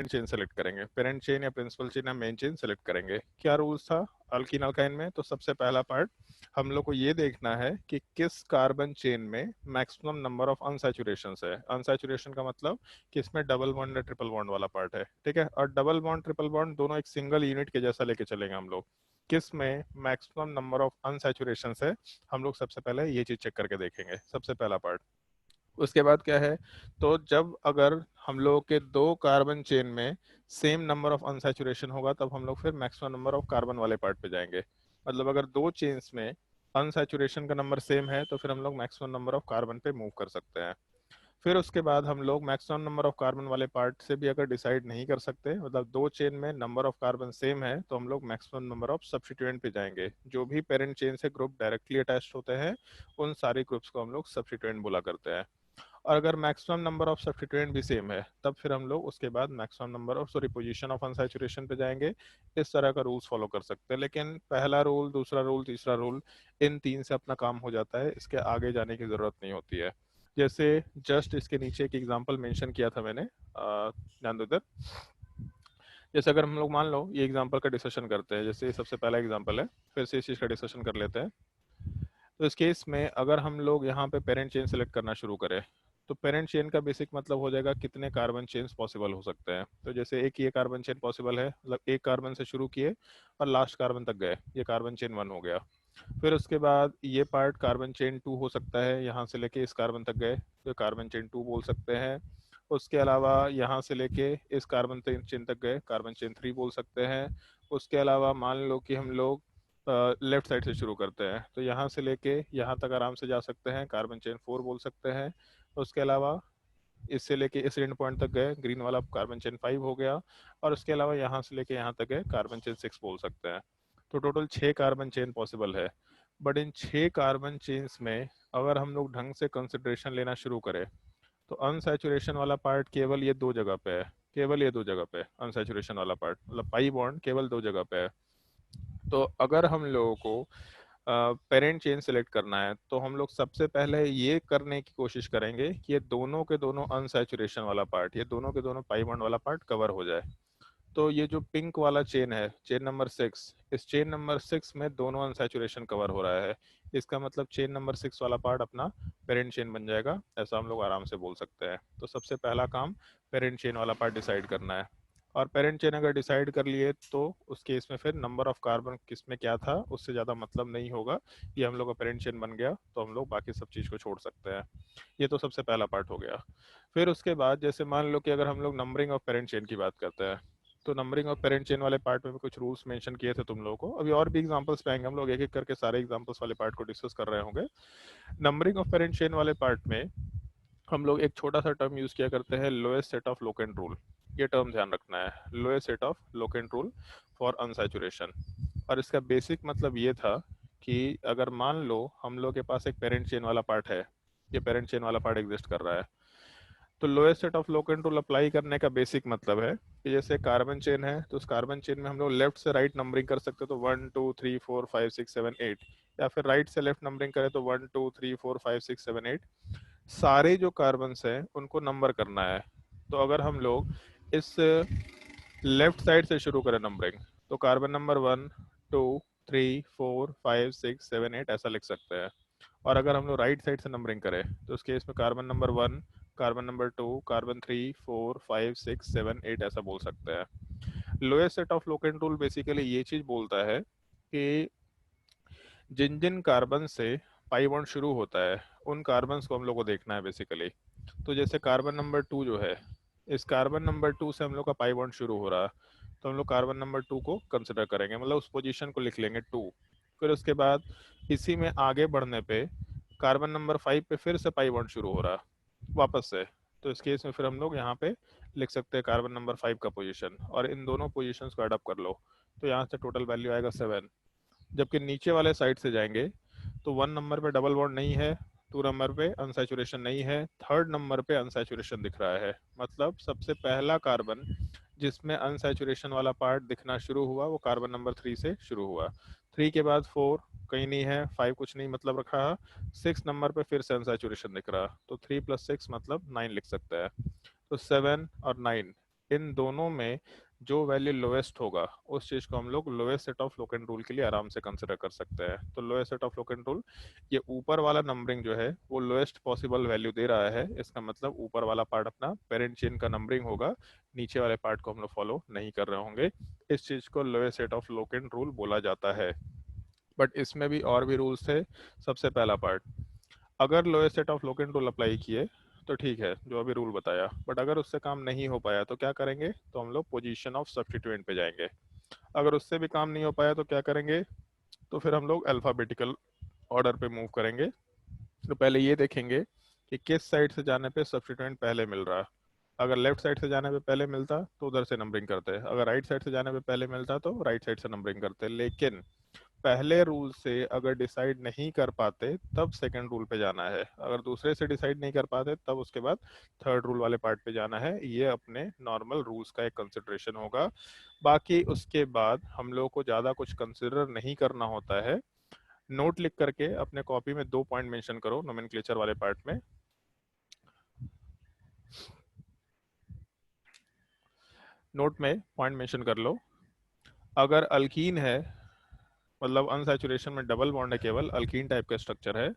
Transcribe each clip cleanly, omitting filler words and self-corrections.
Chain select करेंगे, parent chain या principal chain या मेन चेन सेलेक्ट करेंगे। क्या रूल्स था अल्कीन अल्काइन में? तो सबसे पहला पार्ट हम लोग को ये देखना है कि किस कार्बन चेन में मैक्सिमम नंबर ऑफ अनसैचुरेशंस है। अनसैचुरेशन का मतलब कि इसमें डबल बॉन्ड या ट्रिपल बॉन्ड वाला पार्ट है, ठीक है। और डबल बॉन्ड ट्रिपल बॉन्ड दोनों एक सिंगल यूनिट के जैसा लेके चलेंगे हम लोग। किस में मैक्सिमम नंबर ऑफ अनसैचुरेशंस है, हम लोग सबसे पहले ये चीज चेक करके देखेंगे, सबसे पहला पार्ट। उसके बाद क्या है, तो जब अगर हम लोग के दो कार्बन चेन में सेम नंबर ऑफ अनसैचुरेशन होगा, तब हम लोग फिर मैक्सिमम नंबर ऑफ कार्बन वाले पार्ट पे जाएंगे। मतलब अगर दो चेन्स में अनसैचुरेशन का नंबर सेम है, तो फिर हम लोग मैक्सिमम नंबर ऑफ कार्बन पे मूव कर सकते हैं। फिर उसके बाद हम लोग मैक्सिमम नंबर ऑफ कार्बन वाले पार्ट से भी अगर डिसाइड नहीं कर सकते, मतलब दो चेन में नंबर ऑफ कार्बन सेम है, तो हम लोग मैक्सिमम नंबर ऑफ सब्स्टिट्यूएंट पे जाएंगे। जो भी पेरेंट चेन से ग्रुप डायरेक्टली अटैच होते हैं, उन सारे ग्रुप्स को हम लोग सब्स्टिट्यूएंट बोला करते हैं। और अगर मैक्सिमम नंबर ऑफ सब्स्टिट्यूएंट भी सेम है, तब फिर हम लोग उसके बाद maximum number of position of unsaturation पे जाएंगे। इस तरह का रूल्स फॉलो कर सकते हैं। लेकिन पहला रूल, दूसरा रूल, तीसरा रूल, इन तीन से अपना काम हो जाता है, इसके आगे जाने की जरूरत नहीं होती है। जैसे जस्ट इसके नीचे एक एग्जांपल मेंशन किया था मैंने, ध्यान दो इधर। जैसे अगर हम लोग मान लो ये एग्जांपल का डिस्कशन करते हैं, जैसे ये सबसे पहला एग्जांपल है, फिर से इस चीज़ का डिस्कशन कर लेते हैं। तो इस केस में अगर हम लोग यहाँ पे पेरेंट चेन सेलेक्ट करना शुरू करें, तो पेरेंट चेन का बेसिक मतलब हो जाएगा कितने कार्बन चेन्स पॉसिबल हो सकते हैं। तो जैसे एक ये कार्बन चेन पॉसिबल है, मतलब एक कार्बन से शुरू किए और लास्ट कार्बन तक गए, ये कार्बन चेन 1 हो गया। फिर उसके बाद ये पार्ट कार्बन चेन 2 हो सकता है, यहाँ से लेके इस कार्बन तक गए तो कार्बन चेन 2 बोल सकते हैं। उसके अलावा यहाँ से लेके इस कार्बन चेन तक गए, कार्बन चेन 3 बोल सकते हैं। उसके अलावा मान लो कि हम लोग लेफ्ट साइड से शुरू करते हैं, तो यहाँ से लेके यहाँ तक आराम से जा सकते हैं, कार्बन चेन 4 बोल सकते हैं। उसके अलावा इससे लेके इस एंड पॉइंट तक गए, ग्रीन वाला कार्बन चेन 5 हो गया। और उसके अलावा यहाँ से लेके यहाँ तक गए, कार्बन चेन 6 बोल सकते हैं। तो टोटल 6 कार्बन चेन पॉसिबल है। बट इन 6 कार्बन चेन्स में अगर हम लोग ढंग से कंसिडरेशन लेना शुरू करें, तो अनसैचुरेशन वाला पार्ट केवल ये दो जगह पे है, केवल ये दो जगह पे अनसैचुरेशन वाला पार्ट, मतलब पाई बॉन्ड केवल दो जगह पे है। तो अगर हम लोगों को पेरेंट चेन सेलेक्ट करना है, तो हम लोग सबसे पहले ये करने की कोशिश करेंगे कि ये दोनों के दोनों अनसैचुरेशन वाला पार्ट, ये दोनों के दोनों पाई बॉन्ड वाला पार्ट कवर हो जाए। तो ये जो पिंक वाला चेन है, चेन नंबर 6, इस चेन नंबर 6 में दोनों अनसैचुरेशन कवर हो रहा है। इसका मतलब चेन नंबर 6 वाला पार्ट अपना पेरेंट चेन बन जाएगा, ऐसा हम लोग आराम से बोल सकते हैं। तो सबसे पहला काम पेरेंट चेन वाला पार्ट डिसाइड करना है। और पेरेंट चेन अगर डिसाइड कर लिए, तो उस केस में फिर नंबर ऑफ कार्बन किस में क्या था उससे ज़्यादा मतलब नहीं होगा। ये हम लोग का पेरेंट चेन बन गया, तो हम लोग बाकी सब चीज़ को छोड़ सकते हैं। ये तो सबसे पहला पार्ट हो गया। फिर उसके बाद जैसे मान लो कि अगर हम लोग नंबरिंग ऑफ पेरेंट चेन की बात करते हैं, तो नंबरिंग ऑफ पेरेंट चेन वाले पार्ट में भी कुछ रूल्स मेंशन किए थे तुम लोगों को। अभी और भी एग्जांपल्स पे आएंगे, हम लोग एक एक करके सारे एग्जांपल्स वाले पार्ट को डिस्कस कर रहे होंगे। नंबरिंग ऑफ पेरेंट चेन वाले पार्ट में हम लोग एक छोटा सा टर्म यूज किया करते हैं, lowest set of locant rule. ये टर्म ध्यान रखना है, lowest set of locant rule for unsaturation. और इसका बेसिक मतलब ये था कि अगर मान लो हम लोग के पास एक पेरेंट चेन वाला पार्ट है, ये पेरेंट चेन वाला पार्ट एग्जिस्ट कर रहा है, तो lowest set of locant rule apply करने का बेसिक मतलब है कि जैसे कार्बन चेन है, तो उस कार्बन चेन में हम लोग लेफ्ट से राइट नंबरिंग कर सकते हैं, तो 1 2 3 4 5 6 7 8, या फिर राइट से लेफ्ट नंबरिंग करें तो 1 2 3 4 5 6 7 8। सारे जो कार्बन्स हैं उनको नंबर करना है। तो अगर हम लोग इस लेफ्ट साइड से शुरू करें नंबरिंग, तो कार्बन नंबर 1 2 3 4 5 6 7 8 ऐसा लिख सकते हैं। और अगर हम लोग राइट साइड से नंबरिंग करें, तो उस केस में carbon number 1, carbon number 2, carbon 3 4 5 6 7 8 ऐसा बोल सकते हैं। Lowest set of locant rule basically ये चीज बोलता है कि जिन जिन कार्बन से पाई बॉन्ड शुरू होता है, उन कार्बन्स को हम लोग को देखना है बेसिकली। तो जैसे कार्बन नंबर 2 जो है, इस कार्बन नंबर 2 से हम लोग का पाई बॉन्ड शुरू हो रहा है, तो हम लोग कार्बन नंबर 2 को कंसिडर करेंगे, मतलब उस पोजीशन को लिख लेंगे 2। फिर उसके बाद इसी में आगे बढ़ने पे कार्बन नंबर 5 पे फिर से पाई बॉन्ड शुरू हो रहा है वापस से, तो इस केस में फिर हम लोग यहाँ पे लिख सकते हैं कार्बन नंबर 5 का पोजीशन, और इन दोनों पोजीशंस को एडअप कर लो, तो यहाँ से टोटल वैल्यू आएगा 7। जबकि नीचे वाले साइड से जाएंगे, तो 1 नंबर पे डबल बॉन्ड नहीं है, 2 नंबर पे अनसैचुरेशन नहीं है, 3rd नंबर पे अनसैचुरेशन दिख रहा है। मतलब सबसे पहला कार्बन जिसमें अनसैचुरेशन वाला पार्ट दिखना शुरू हुआ, वो कार्बन नंबर 3 से शुरू हुआ। 3 के बाद 4 कहीं नहीं है, 5 कुछ नहीं मतलब रखा है, 6 नंबर पे फिर से अनसैचुरेशन दिख रहा, तो 3 + 6 मतलब 9 लिख सकता है। तो 7 और 9 इन दोनों में जो वैल्यू लोएस्ट होगा उस चीज को हम लोग lowest set of locant rule के लिए आराम से कंसिडर कर सकते हैं। तो lowest set of locant rule, ये ऊपर वाला नंबरिंग जो है वो लोएस्ट पॉसिबल वैल्यू दे रहा है, इसका मतलब ऊपर वाला पार्ट अपना पेरेंट चेन का नंबरिंग होगा, नीचे वाले पार्ट को हम लोग फॉलो नहीं कर रहे होंगे। इस चीज को lowest set of locant rule बोला जाता है। बट इसमें भी और भी रूल्स थे। सबसे पहला पार्ट, अगर lowest set of locant rule apply किए तो ठीक है जो अभी रूल बताया, बट अगर उससे काम नहीं हो पाया तो क्या करेंगे, तो हम लोग पोजीशन ऑफ सब्स्टिट्यूएंट पे जाएंगे। अगर उससे भी काम नहीं हो पाया तो क्या करेंगे, तो फिर हम लोग अल्फाबेटिकल ऑर्डर पे मूव करेंगे। तो पहले ये देखेंगे कि किस साइड से जाने पे सब्स्टिट्यूएंट पहले मिल रहा है। अगर लेफ्ट साइड से जाने पे पहले मिलता तो उधर से नंबरिंग करते, अगर राइट साइड से जाने पे पहले मिलता तो राइट साइड से नंबरिंग करते। लेकिन पहले रूल से अगर डिसाइड नहीं कर पाते तब सेकंड रूल पे जाना है, अगर दूसरे से डिसाइड नहीं कर पाते तब उसके बाद थर्ड रूल वाले पार्ट पे जाना है। ये अपने नॉर्मल रूल्स का एक कंसिडरेशन होगा। बाकी उसके बाद हम लोग को ज़्यादा कुछ कंसिडर नहीं करना होता है। नोट लिख करके अपने कॉपी में 2 पॉइंट मेंशन करो नोमेनक्लेचर वाले पार्ट में। नोट में पॉइंट मेंशन कर लो। अगर अल्कीन है, मतलब अनसैचुरेशन में डबल बॉन्ड है, केवल अल्कीन टाइप का स्ट्रक्चर है,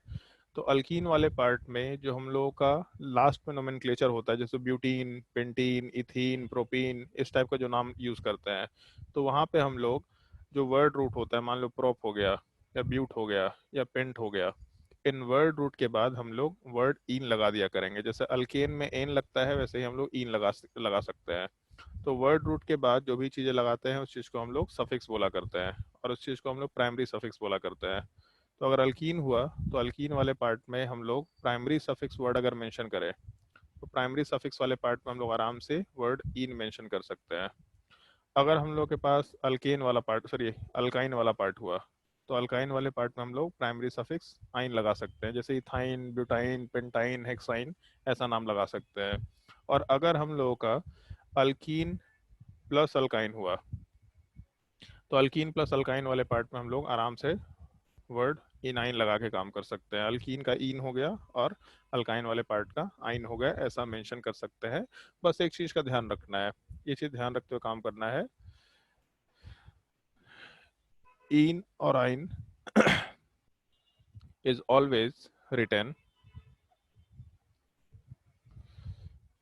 तो अल्कीन वाले पार्ट में जो हम लोगों का लास्ट में नोमेनक्लेचर होता है, जैसे ब्यूटीन, पेंटीन, इथीन, प्रोपीन, इस टाइप का जो नाम यूज करते हैं, तो वहाँ पे हम लोग जो वर्ड रूट होता है, मान लो प्रोप हो गया या ब्यूट हो गया या पेंट हो गया, इन वर्ड रूट के बाद हम लोग वर्ड इन लगा दिया करेंगे। जैसे अल्केन में एन लगता है वैसे ही हम लोग इन लगा सकते हैं। तो वर्ड रूट के बाद जो भी चीज़ें लगाते हैं उस चीज़ को हम लोग सफिक्स बोला करते हैं, और उस चीज़ को हम लोग प्राइमरी सफिक्स बोला करते हैं। तो अगर अल्कीन हुआ तो अल्कीन वाले पार्ट में हम लोग प्राइमरी सफिक्स वर्ड अगर मेंशन करें तो प्राइमरी सफिक्स वाले पार्ट में हम लोग आराम से वर्ड इन मेंशन कर सकते हैं। अगर हम लोग के पास अल्केन वाला पार्ट, सॉरी अल्काइन वाला पार्ट हुआ, तो अल्काइन वाले पार्ट में हम लोग प्राइमरी सफिक्स आइन लगा सकते हैं, जैसे इथाइन, ब्यूटाइन, पेंटाइन, हेक्साइन, ऐसा नाम लगा सकते हैं। और अगर हम लोगों का अल्कीन प्लस अल्काइन हुआ तो अल्कीन प्लस अल्काइन वाले पार्ट में हम लोग आराम से वर्ड इनाइन लगा के काम कर सकते हैं। अल्कीन का इन हो गया और अल्काइन वाले पार्ट का आइन हो गया, ऐसा मेंशन कर सकते हैं। बस एक चीज का ध्यान रखना है, ये चीज ध्यान रखते हुए काम करना है, इन और आइन is always written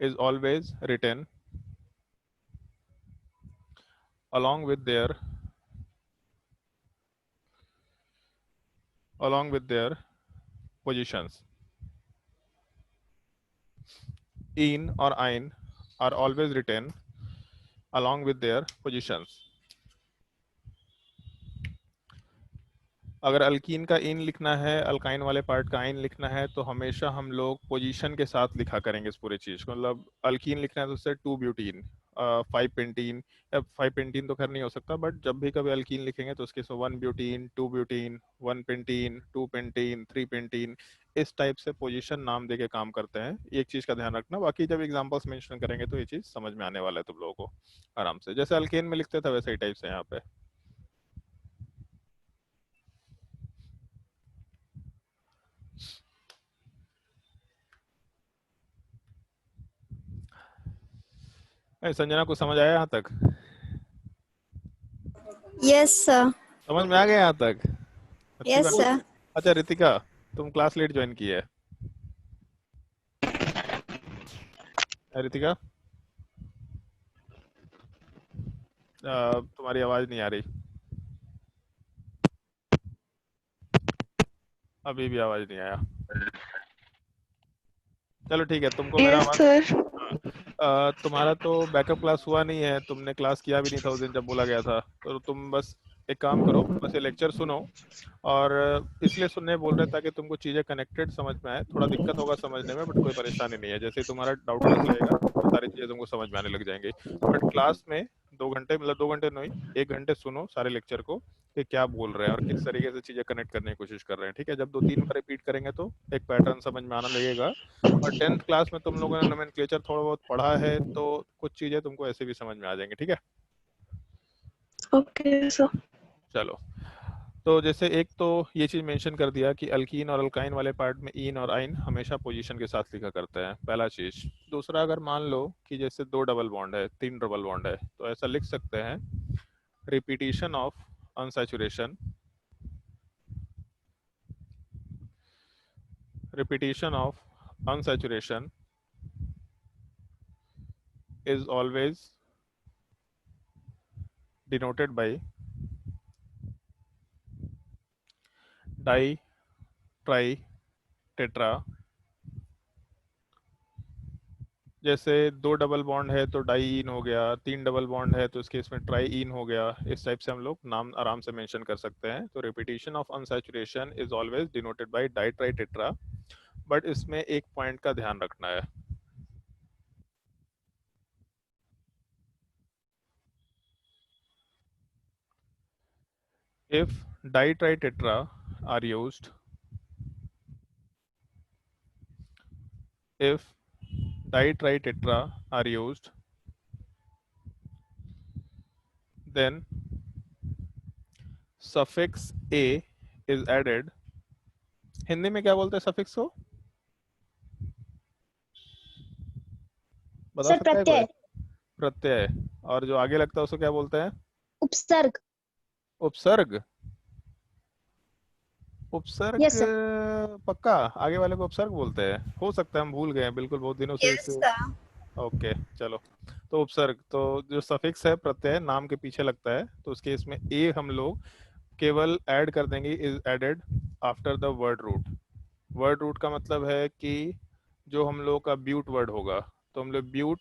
is always written along with their positions. In or ein are always written along with their positions. अगर अल्कीन का इन लिखना है, अल्काइन वाले पार्ट का आइन लिखना है, तो हमेशा हम लोग पोजीशन के साथ लिखा करेंगे इस पूरे चीज को। मतलब अल्कीन लिखना है तो उससे 2 ब्यूटीन, 5 पेंटीन, या 5 पेंटीन तो खैर नहीं हो सकता, बट जब भी कभी अल्कीन लिखेंगे तो उसके 1 butene, 2 butene, 1 pentene, 2 pentene, 3 pentene, इस टाइप से पोजीशन नाम दे के काम करते हैं। एक चीज का ध्यान रखना, बाकी जब एग्जांपल्स मेंशन करेंगे तो ये चीज समझ में आने वाला है तुम लोगों को आराम से, जैसे अल्केन में लिखते थे वैसे ही टाइप से यहाँ पे। संजना को समझ आया यहाँ तक? Yes sir. समझ में आ गया यहाँ तक? अच्छी यस बात। सर। अच्छा रितिका, तुम क्लास लेट ज्वाइन की है। रितिका, तुम्हारी आवाज नहीं आ रही, अभी भी आवाज नहीं आया। चलो ठीक है, तुमको मेरा यस आवाज, सर। तुम्हारा तो बैकअप क्लास हुआ नहीं है, तुमने क्लास किया भी नहीं था उस दिन जब बोला गया था, तो तुम बस एक काम करो, बस ये लेक्चर सुनो। और इसलिए सुनने बोल रहे हैं ताकि तुमको चीज़ें कनेक्टेड समझ में आए। थोड़ा दिक्कत होगा समझने में, बट कोई परेशानी नहीं है। जैसे ही तुम्हारा डाउटलेस रहेगा तो सारी चीज़ें तुमको समझ में आने लग जाएंगी। बट क्लास में 2 घंटे, मतलब 2 घंटे नहीं, 1 घंटे सुनो सारे लेक्चर को कि क्या बोल रहे हैं और किस तरीके से चीज़ें कनेक्ट करने की कोशिश कर रहे हैं। ठीक है, जब 2-3 बार रिपीट करेंगे तो एक पैटर्न समझ में आना लगेगा। और 10th क्लास में तुम लोगों ने नोमेनक्लेचर थोड़ा बहुत पढ़ा है तो कुछ चीज़ें तुमको ऐसे भी समझ में आ जाएंगी। ठीक है, ओके सर। चलो तो जैसे एक तो ये चीज मेंशन कर दिया कि अल्कीन और अल्काइन वाले पार्ट में इन और आइन हमेशा पोजीशन के साथ लिखा करते हैं, पहला चीज। दूसरा, अगर मान लो कि जैसे 2 डबल बॉन्ड है, 3 डबल बॉन्ड है, तो ऐसा लिख सकते हैं, repetition of unsaturation, repetition of unsaturation is always denoted by di try tetra. जैसे 2 डबल बॉन्ड है तो डाई इन हो गया, 3 डबल बॉन्ड है तो इसके इसमें ट्राई इन हो गया। इस टाइप से हम लोग नाम आराम से मेंशन कर सकते हैं। तो repetition of unsaturation is always denoted by die tri tetra. But इसमें एक पॉइंट का ध्यान रखना है। If ditrititetra are used, if ditrititetra are used, then suffix a is added। Hindi में क्या बोलते हैं सफिक्स को, बता सर सकता है कोई? प्रत्यय। प्रत्यय। और जो आगे लगता है उसको क्या बोलते हैं? उपसर्ग। उपसर्ग। उपसर्ग यस सर। पक्का आगे वाले को उपसर्ग बोलते हैं? हो सकता है हम भूल गए हैं, बिल्कुल बहुत दिनों से यस इस। सर। ओके चलो। तो उपसर्ग, तो जो सफिक्स है प्रत्यय नाम के पीछे लगता है, तो उसके इसमें ए हम लोग केवल ऐड कर देंगे, is added after the word root. Word root का मतलब है कि जो हम लोग का ब्यूट वर्ड होगा, तो हम लोग ब्यूट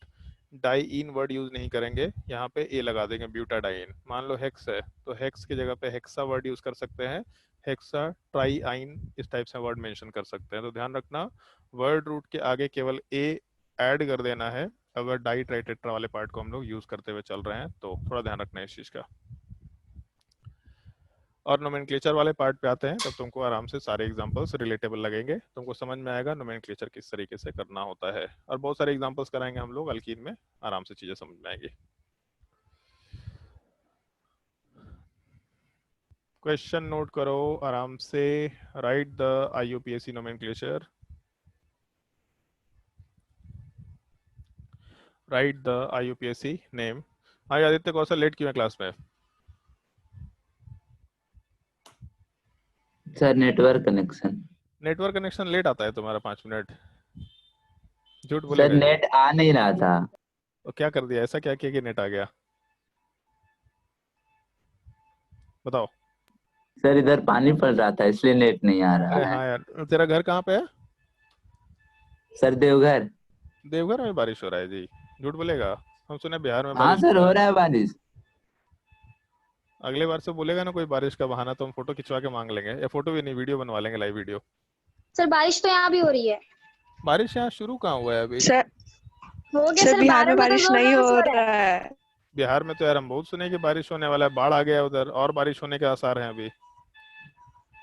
डाइइन वर्ड यूज नहीं करेंगे, यहाँ पे ए लगा देंगे, ब्यूटाडाइन। मान लो हेक्स है तो हेक्स की जगह पे हेक्सा वर्ड यूज कर सकते हैं, हेक्सा ट्राईआइन इस टाइप से वर्ड मेंशन कर सकते हैं। तो ध्यान रखना, वर्ड रूट के आगे केवल ए ऐड कर देना है अगर डाई ट्राइटेट्रा वाले पार्ट को हम लोग यूज करते हुए चल रहे हैं, तो थोड़ा ध्यान रखना है इस चीज का। और नोमेनक्लेचर वाले पार्ट पे आते हैं, तब तुमको आराम से सारे एग्जांपल्स रिलेटेबल लगेंगे, तुमको समझ में आएगा नोमेनक्लेचर किस तरीके से करना होता है। और बहुत सारे एग्जांपल्स कराएंगे हम लोग अल्कीन में, आराम से चीजें समझ में आएंगी। क्वेश्चन नोट करो आराम से। Write the IUPAC nomenclature, write the IUPAC name. हाँ आदित्य कौशल लेट क्यों है क्लास में? Sir network connection. Network connection late आता है तुम्हारा 5 मिनट? झूठ सर बोलेगा ये। नेट आ नहीं रहा था। तो क्या कर दिया, ऐसा क्या किया कि नेट आ गया? बताओ। सर इधर पानी पड़ रहा था इसलिए नेट नहीं आ अरे रहा है। हाँ यार, तेरा घर कहाँ पे है? सर देवघर। देवघर में बारिश हो रहा है जी? झूठ बोलेगा, हम सुने बिहार में हाँ बारिश सर हो रहा हो है। रहा है बारिश। अगले बार से बोलेगा ना कोई बारिश का बहाना, तो हम फोटो खिंचवा के मांग लेंगे, या फोटो भी नहीं वीडियो बनवा लेंगे, लाइव वीडियो। सर बारिश तो यहाँ भी हो रही है। बारिश यहाँ शुरू कहाँ हुआ है अभी? सर हो गया सर सर, बिहार में 12 में तो बारिश जोर नहीं जोर से हो हो रहा है। रहा है। बिहार में तो यार हम बहुत सुने कि बारिश होने वाला है, बाढ़ आ गया है उधर, और बारिश होने के आसार हैं अभी।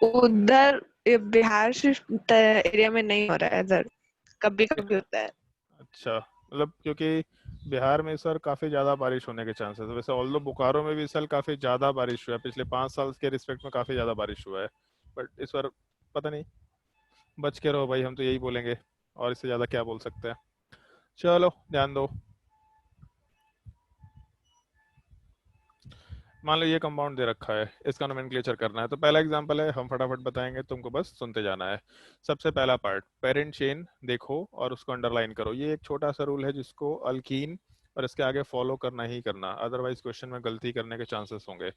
उधर बिहार सिर्फ एरिया में नहीं हो रहा है, इधर कभी कभी होता है। अच्छा, मतलब क्योंकि बिहार में इस बार काफी ज्यादा बारिश होने के चांसेस है। वैसे ऑल्दो बोकारो में भी इस साल काफी ज्यादा बारिश हुआ है, पिछले 5 साल के रिस्पेक्ट में काफी ज्यादा बारिश हुआ है। बट इस बार पता नहीं, बच के रहो भाई, हम तो यही बोलेंगे, और इससे ज्यादा क्या बोल सकते हैं। चलो ध्यान दो। मान लो ये कंपाउंड दे रखा है, इसका नोमेनक्लेचर करना है, तो पहला एग्जांपल है, हम फटाफट बताएंगे, तुमको बस सुनते जाना है। सबसे पहला पार्ट पेरेंट चेन देखो और उसको अंडरलाइन करो। ये एक छोटा सा रूल है जिसको अल्कीन और इसके आगे फॉलो करना ही करना, अदरवाइज क्वेश्चन में गलती करने के चांसेस होंगे।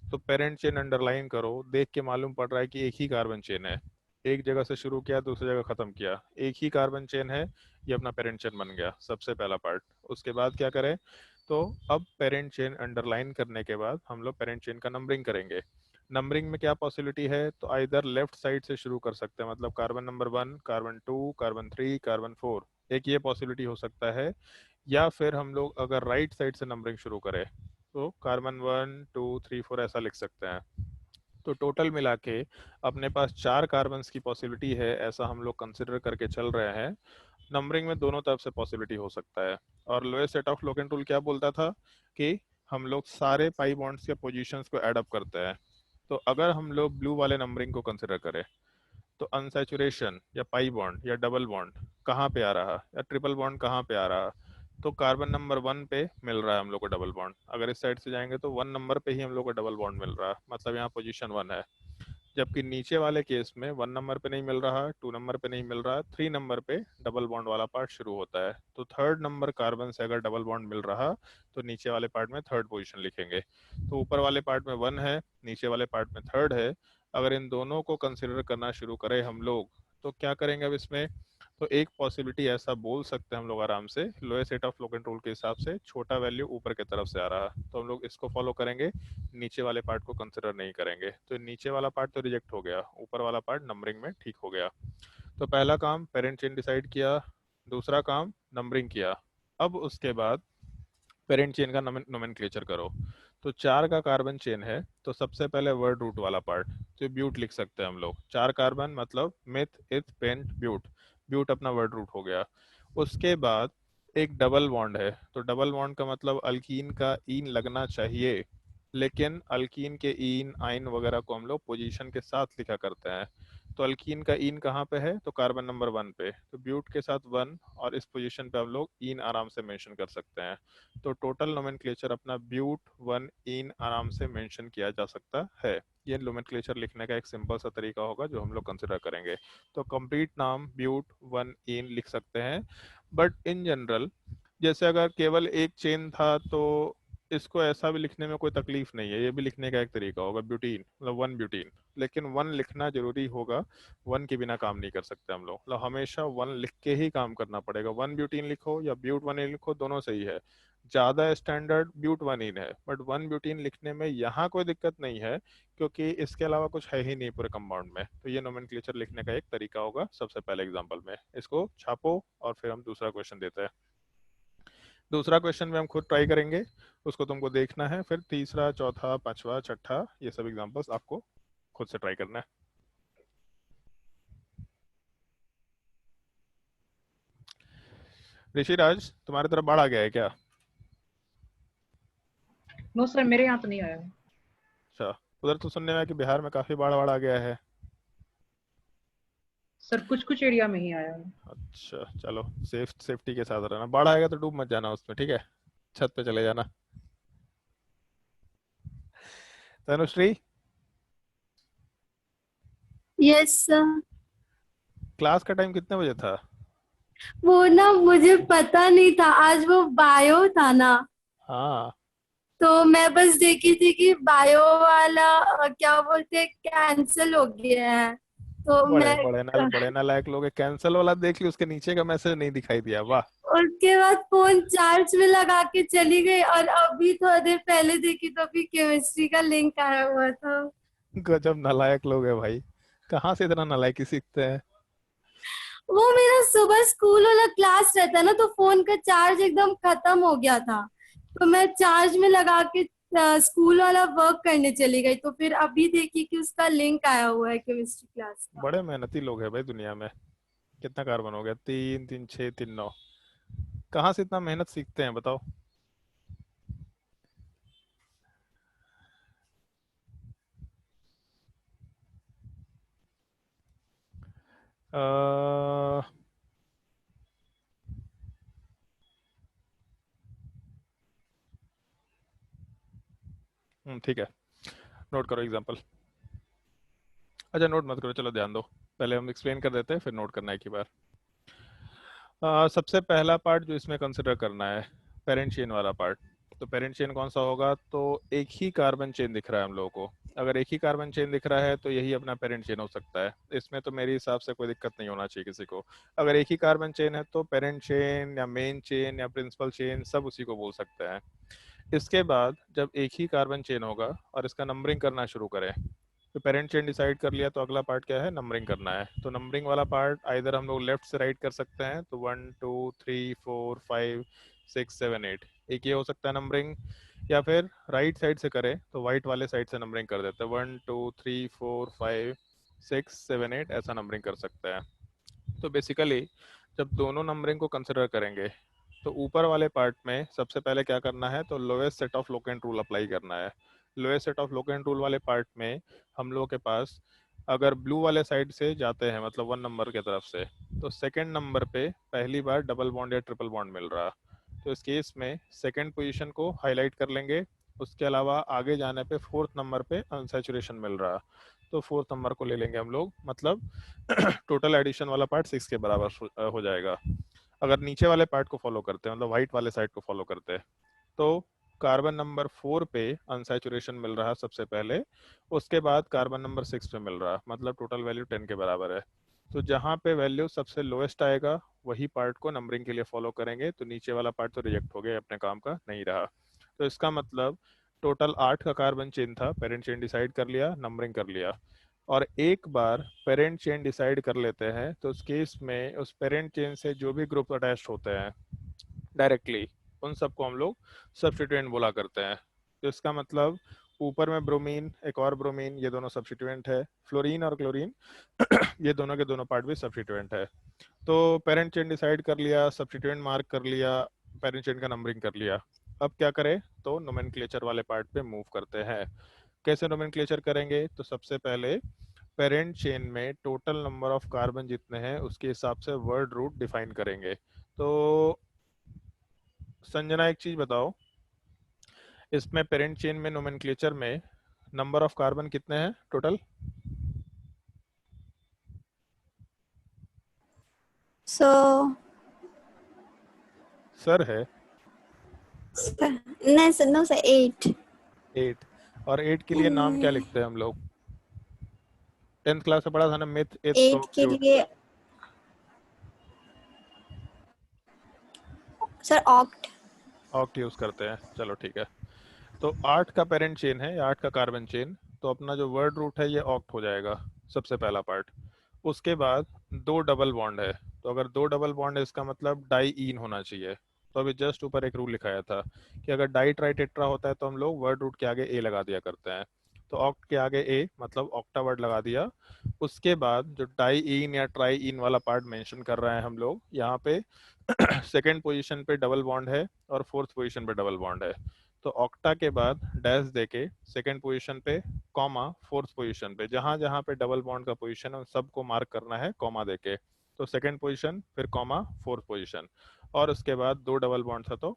तो पेरेंट चेन अंडरलाइन करो, देख के मालूम पड़ रहा है कि एक ही कार्बन चेन है, एक जगह से शुरू किया दूसरी जगह खत्म किया, एक ही कार्बन चेन है, ये अपना पेरेंट चेन बन गया, सबसे पहला पार्ट। उसके बाद क्या करें, तो अब पेरेंट चेन अंडरलाइन करने के बाद हम लोग पेरेंट चेन का नंबरिंग करेंगे। नंबरिंग में क्या पॉसिबिलिटी है, तो आइदर लेफ्ट साइड से शुरू कर सकते हैं, मतलब carbon number 1, carbon 2, carbon 3, carbon 4, एक ये पॉसिबिलिटी हो सकता है। या फिर हम लोग अगर राइट साइड से नंबरिंग शुरू करें, तो कार्बन 1, 2, 3, 4 ऐसा लिख सकते हैं। तो टोटल मिला के अपने पास 4 कार्बन्स की पॉसिबिलिटी है, ऐसा हम लोग कंसिडर करके चल रहे हैं। नंबरिंग में दोनों तरफ से पॉसिबिलिटी हो सकता है। और lowest set of Loken tool क्या बोलता था कि हम लोग सारे पाई बॉन्ड्स के पोजीशंस को ऐड अप करते हैं। तो अगर हम लोग ब्लू वाले नंबरिंग को कंसिडर करें तो अनसैचुरेशन या पाई बॉन्ड या डबल बॉन्ड कहाँ पे आ रहा या ट्रिपल बॉन्ड कहाँ पे आ रहा, तो कार्बन नंबर 1 पे मिल रहा है हम लोग को डबल बॉन्ड। अगर इस साइड से जाएंगे तो 1 नंबर पे ही हम लोग को डबल बॉन्ड मिल रहा है, मतलब यहाँ पोजीशन 1 है। जबकि नीचे वाले केस में 1 नंबर पे नहीं मिल रहा, 2 नंबर पे नहीं मिल रहा, 3 नंबर पे डबल बॉन्ड वाला पार्ट शुरू होता है। तो थर्ड नंबर कार्बन से अगर डबल बॉन्ड मिल रहा तो नीचे वाले पार्ट में थर्ड पोजीशन लिखेंगे। तो ऊपर वाले पार्ट में 1 है, नीचे वाले पार्ट में थर्ड है। अगर इन दोनों को कंसिडर करना शुरू करें हम लोग तो क्या करेंगे अब इसमें, तो एक पॉसिबिलिटी ऐसा बोल सकते हैं हम लोग आराम से, lowest set of locant rule के हिसाब से छोटा वैल्यू ऊपर की तरफ से आ रहा, तो हम लोग इसको फॉलो करेंगे, नीचे वाले पार्ट को कंसिडर नहीं करेंगे। तो नीचे वाला पार्ट तो रिजेक्ट हो गया, ऊपर वाला पार्ट नंबरिंग में ठीक हो गया। तो पहला काम पेरेंट चेन डिसाइड किया, दूसरा काम नंबरिंग किया। अब उसके बाद पेरेंट चेन का नोमेनक्लेचर करो। तो 4 का कार्बन चेन है तो सबसे पहले वर्ड रूट वाला पार्ट तो ब्यूट लिख सकते हैं हम लोग। 4 कार्बन मतलब मिथ इथ पेंट ब्यूट, ब्यूट अपना वर्ड रूट हो गया। उसके बाद एक डबल बॉन्ड है, तो डबल बॉन्ड का मतलब अल्कीन का ईन लगना चाहिए, लेकिन अल्कीन के ईन आइन वगैरह को हम लोग पोजीशन के साथ लिखा करते हैं। तो अल्कीन का ईन कहाँ पे है, तो कार्बन नंबर 1 पे, तो ब्यूट के साथ 1 और इस पोजीशन पे हम लोग ईन आराम से मेंशन कर सकते हैं। तो टोटल नोमेनक्लेचर अपना ब्यूट 1 इन आराम से मेंशन किया जा सकता है। ये नोमेनक्लेचर लिखने का एक सिंपल सा तरीका होगा जो हम लोग कंसिडर करेंगे। तो कंप्लीट नाम ब्यूट 1 इन लिख सकते हैं। बट इन जनरल जैसे अगर केवल एक चेन था तो इसको ऐसा भी लिखने में कोई तकलीफ नहीं है, ये भी लिखने का एक तरीका होगा, ब्यूटीन मतलब 1 ब्यूटीन। लेकिन 1 लिखना जरूरी होगा, 1 के बिना काम नहीं कर सकते हम लोग, मतलब हमेशा 1 लिख के ही काम करना पड़ेगा। 1 ब्यूटीन लिखो या ब्यूट 1 लिखो दोनों सही है, ज्यादा स्टैंडर्ड ब्यूट 1 इन है, बट 1 ब्यूटीन लिखने में यहाँ कोई दिक्कत नहीं है क्योंकि इसके अलावा कुछ है ही नहीं पूरे कंपाउंड में। तो ये नोमेनक्लेचर लिखने का एक तरीका होगा सबसे पहले एग्जाम्पल में। इसको छापो और फिर हम दूसरा क्वेश्चन देते हैं। दूसरा क्वेश्चन में हम खुद ट्राई करेंगे, उसको तुमको देखना है, फिर तीसरा चौथा पांचवा छठा ये सब एग्जांपल्स आपको खुद से ट्राई करना है। ऋषिराज तुम्हारी तरफ बाढ़ आ गया है क्या? नो सर, मेरे यहाँ तो नहीं आया। अच्छा, उधर तो सुनने में आया कि बिहार में काफी बाढ़ आ गया है। सर कुछ कुछ एरिया में ही आया है। अच्छा चलो, सेफ्टी के साथ रहना, बाढ़ आएगा तो डूब मत जाना उसमें, ठीक है, छत पे चले जाना। Tanushree, yes sir. क्लास का टाइम कितने बजे था? वो ना मुझे पता नहीं था, आज वो बायो था ना, हाँ, तो मैं बस देखी थी कि बायो वाला क्या बोलते कैंसिल हो गया है, तो बड़े मैं बड़े नालायक लोग, कैंसिल वाला देख ली, उसके नीचे का मैसेज नहीं दिखाई दिया, वाह। उसके बाद फोन चार्ज में लगा के चली गई और अभी थोड़ी देर पहले देखी तो अभी केमिस्ट्री का लिंक आया हुआ था। गजब नालायक लोग है भाई, कहाँ से इतना नालायकी सीखते हैं। वो मेरा सुबह स्कूल वाला क्लास रहता है ना, तो फोन का चार्ज एकदम खत्म हो गया था, तो मैं चार्ज में लगा के स्कूल वाला वर्क करने चली गई, तो फिर अभी देखी कि उसका लिंक आया हुआ है केमिस्ट्री क्लास का। बड़े मेहनती लोग हैं भाई दुनिया में। कितना कार्बन हो गया, 3 3 6 3 9, कहाँ से इतना मेहनत सीखते हैं बताओ। ठीक है, नोट करो एग्जांपल। अच्छा नोट मत करो, चलो ध्यान दो, पहले हम एक्सप्लेन कर देते हैं फिर नोट करना है एक ही बार। सबसे पहला पार्ट जो इसमें कंसिडर करना है पेरेंट चेन वाला पार्ट। तो पेरेंट चेन कौन सा होगा, तो एक ही कार्बन चेन दिख रहा है हम लोगों को। अगर एक ही कार्बन चेन दिख रहा है तो यही अपना पेरेंट चेन हो सकता है, इसमें तो मेरे हिसाब से कोई दिक्कत नहीं होना चाहिए किसी को। अगर एक ही कार्बन चेन है तो पेरेंट चेन या मेन चेन या प्रिंसिपल चेन सब उसी को बोल सकते हैं। इसके बाद जब एक ही कार्बन चेन होगा और इसका नंबरिंग करना शुरू करें, तो पेरेंट चेन डिसाइड कर लिया तो अगला पार्ट क्या है, नंबरिंग करना है। तो नंबरिंग वाला पार्ट आइदर हम लोग लेफ्ट से राइट कर सकते हैं, तो 1 2 3 4 5 6 7 8 एक ये हो सकता है नंबरिंग, या फिर राइट साइड से करें तो वाइट वाले साइड से नंबरिंग कर देते हैं, 1 2 3 4 5 6 7 8 ऐसा नंबरिंग कर सकते हैं। तो बेसिकली जब दोनों नंबरिंग को कंसिडर करेंगे तो ऊपर वाले पार्ट में सबसे पहले क्या करना है, तो lowest set of locant rule apply करना है। Lowest set of locant rule वाले पार्ट में हम लोगों के पास अगर ब्लू वाले साइड से जाते हैं मतलब 1 नंबर के तरफ से, तो सेकंड नंबर पे पहली बार डबल बॉन्ड या ट्रिपल बॉन्ड मिल रहा। तो इस केस में सेकंड पोजीशन को हाईलाइट कर लेंगे। उसके अलावा आगे जाने पे फोर्थ नंबर पे अनसैचुरेशन मिल रहा, तो फोर्थ नंबर को ले लेंगे हम लोग, मतलब टोटल एडिशन वाला पार्ट 6 के बराबर हो जाएगा। अगर नीचे वाले पार्ट को फॉलो करते हैं, मतलब व्हाइट वाले साइड को फॉलो करते हैं, तो कार्बन नंबर 4 पे अनसैचुरेशन मिल रहा सबसे पहले, उसके बाद कार्बन नंबर 6 पे मिल रहा, मतलब टोटल वैल्यू 10 के बराबर है। तो जहाँ पे वैल्यू सबसे लोएस्ट आएगा वही पार्ट को नंबरिंग के लिए फॉलो करेंगे, तो नीचे वाला पार्ट तो रिजेक्ट हो गया, अपने काम का नहीं रहा। तो इसका मतलब टोटल 8 का कार्बन चेन था, पेरेंट चेन डिसाइड कर लिया, नंबरिंग कर लिया। और एक बार पेरेंट चेन डिसाइड कर लेते हैं तो उस केस में उस पेरेंट चेन से जो भी ग्रुप अटैच होते हैं डायरेक्टली, उन सबको हम लोग सब्स्टिट्यूएंट बोला करते हैं। तो इसका मतलब ऊपर में ब्रोमीन, एक और ब्रोमीन, ये दोनों सब्स्टिट्यूएंट है। फ्लोरीन और क्लोरीन ये दोनों के दोनों पार्ट भी सब्स्टिट्यूएंट है। तो पेरेंट चेन डिसाइड कर लिया, सब्स्टिट्यूएंट मार्क कर लिया, पेरेंट चेन का नंबरिंग कर लिया। अब क्या करें, तो नोमेनक्लेचर वाले पार्ट पे मूव करते हैं। कैसे नोमेनक्लेचर करेंगे, तो सबसे पहले पेरेंट चेन में टोटल नंबर ऑफ कार्बन जितने हैं उसके हिसाब से वर्ड रूट डिफाइन करेंगे। तो संजना एक चीज बताओ, इसमें पेरेंट चेन में नोमेनक्लेचर में नंबर ऑफ कार्बन कितने हैं टोटल? सो सर है नहीं सर, नो सर, 8। 8। और 8 के लिए नाम क्या लिखते हैं हम लोग? 10th क्लास में पढ़ा था ना, मिथ, इथ, 8 के प्रोक्यूट। लिए सर ऑक्ट। ऑक्ट यूज करते हैं, चलो ठीक है। तो 8 का पेरेंट चेन है, 8 का कार्बन चेन, तो अपना जो वर्ड रूट है ये ऑक्ट हो जाएगा सबसे पहला पार्ट। उसके बाद 2 डबल बॉन्ड है, तो अगर 2 डबल बॉन्ड है इसका मतलब डाई ईन होना चाहिए। तो अभी जस्ट ऊपर एक रूल लिखाया था कि अगर डाई ट्राई टेट्रा होता है तो हम लोग वर्ड रूट के आगे ए लगा दिया करते हैं। तो ऑक्ट के आगे ए मतलब ऑक्टा वर्ड लगा दिया। उसके बाद जो डाई ईन या ट्राई ईन वाला पार्ट मेंशन कर रहे हैं हम लोग यहाँ पे सेकेंड पोजीशन पे डबल बॉन्ड है और फोर्थ पोजीशन पे डबल बॉन्ड है। तो ऑक्टा के बाद डैश देके सेकेंड पोजीशन पे, कॉमा फोर्थ पोजीशन पे, जहां जहां पे डबल बॉन्ड का पोजीशन है उन सबको मार्क करना है कॉमा देके। तो सेकेंड पोजीशन, फिर कॉमा, फोर्थ पोजीशन, और उसके बाद 2 डबल बॉन्ड था तो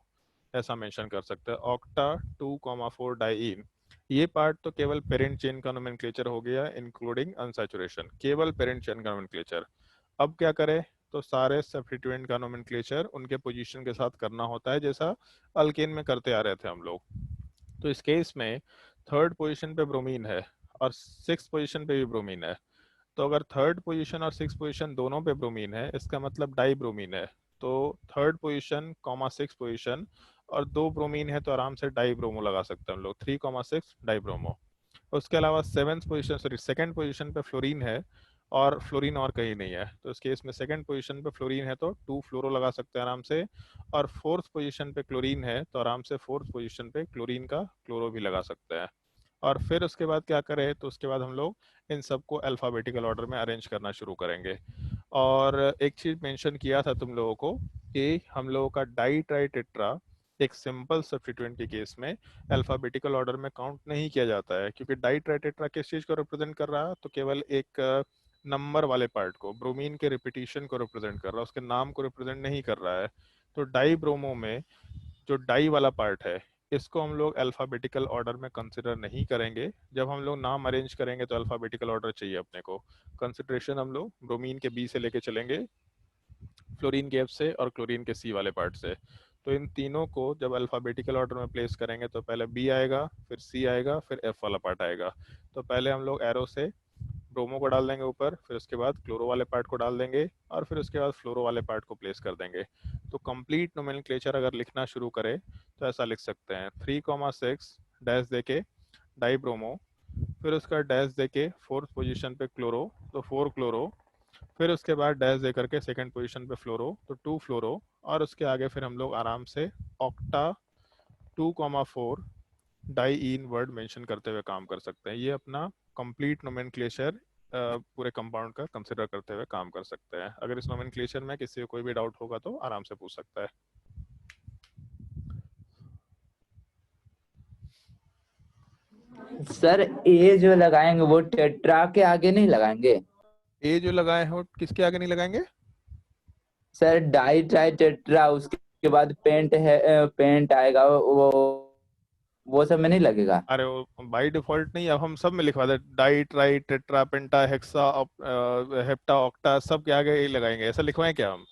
ऐसा मेंशन कर सकते हैं, ऑक्टा 2,4 डाईन। ये पार्ट तो केवल पेरेंट चेन का नोमेनक्लेचर हो गया इंक्लूडिंग अनसैचुरेशन, केवल पेरेंट चेन का नोमेनक्लेचर। अब क्या करें, तो सारे सब्स्टिट्यूएंट का नोमेनक्लेचर उनके पोजीशन के साथ करना होता है जैसा अल्केन में करते आ रहे थे हम लोग। तो इस केस में थर्ड पोजीशन पे ब्रोमीन है और सिक्स पोजीशन पे भी ब्रोमीन है। तो अगर थर्ड पोजीशन और सिक्स पोजीशन दोनों पे ब्रोमीन है इसका मतलब डाई ब्रोमीन है। तो third position comma six position और 2 ब्रोमीन है तो आराम से डाई ब्रोमो लगा सकते हैं हम लोग, 3,6 डाई ब्रोमो। उसके अलावा seventh position, sorry second position पे फ्लोरीन है और फ्लोरीन और कहीं नहीं है, तो इस केस में सेकंड पोजीशन पे फ्लोरीन है तो 2 फ्लोरो लगा सकते हैं आराम से। और फोर्थ पोजीशन पे क्लोरीन है तो आराम से फोर्थ पोजीशन पे क्लोरीन का क्लोरो भी लगा सकते हैं। और फिर उसके बाद क्या करें, तो उसके बाद हम लोग इन सबको अल्फाबेटिकल ऑर्डर में अरेंज करना शुरू करेंगे। और एक चीज मेंशन किया था तुम लोगों को कि हम लोगों का डाई ट्राई टेट्रा एक सिंपल सब्स्टिट्यूएंट के केस में अल्फाबेटिकल ऑर्डर में काउंट नहीं किया जाता है, क्योंकि डाई ट्राई टेट्रा किस चीज को रिप्रेजेंट कर रहा है, तो केवल एक नंबर वाले पार्ट को, ब्रोमीन के रिपीटिशन को रिप्रेजेंट कर रहा है, उसके नाम को रिप्रेजेंट नहीं कर रहा है। तो डाई ब्रोमो में जो डाई वाला पार्ट है इसको हम लोग अल्फाबेटिकल ऑर्डर में कंसिडर नहीं करेंगे। जब हम लोग नाम अरेंज करेंगे तो अल्फाबेटिकल ऑर्डर चाहिए अपने को। कंसिडरेशन हम लोग ब्रोमीन के बी से लेके चलेंगे, फ्लोरीन के एफ से और क्लोरीन के सी वाले पार्ट से। तो इन तीनों को जब अल्फाबेटिकल ऑर्डर में प्लेस करेंगे तो पहले बी आएगा, फिर सी आएगा, फिर एफ वाला पार्ट आएगा। तो पहले हम लोग एरो से ब्रोमो को डाल देंगे ऊपर, फिर उसके बाद क्लोरो वाले पार्ट को डाल देंगे और फिर उसके बाद फ्लोरो वाले पार्ट को प्लेस कर देंगे। तो कंप्लीट नोमेनक्लेचर अगर लिखना शुरू करें तो ऐसा लिख सकते हैं, 3,6 डैश देके डाई ब्रोमो, फिर उसका डैश देके फोर्थ पोजीशन पे क्लोरो तो 4 क्लोरो, फिर उसके बाद डैश दे करके सेकंड पोजीशन पे फ्लोरो तो 2 फ्लोरो, और उसके आगे फिर हम लोग आराम से ऑक्टा 2,4 डाई इन वर्ड मेंशन करते हुए काम कर सकते हैं। ये अपना कंप्लीट नोमेनक्लेचर पूरे कंपाउंड का कंसिडर करते हुए काम कर सकते हैं। अगर इस नोमेनक्लेचर में किसी को कोई भी डाउट होगा तो आराम से पूछ सकता है। सर ए जो लगाएंगे वो टेट्रा के आगे नहीं लगाएंगे? ए जो लगाए हो किसके आगे नहीं लगाएंगे? सर डाई ट्राई टेट्रा, उसके बाद पेंट है, पेंट आएगा, वो सब में नहीं लगेगा? अरे वो बाई डिफॉल्ट नहीं, अब हम सब में लिखवा दे, di tri tetra penta hexa hepta octa सब के आगे ही लगाएंगे, ऐसा लिखवाएं क्या हम?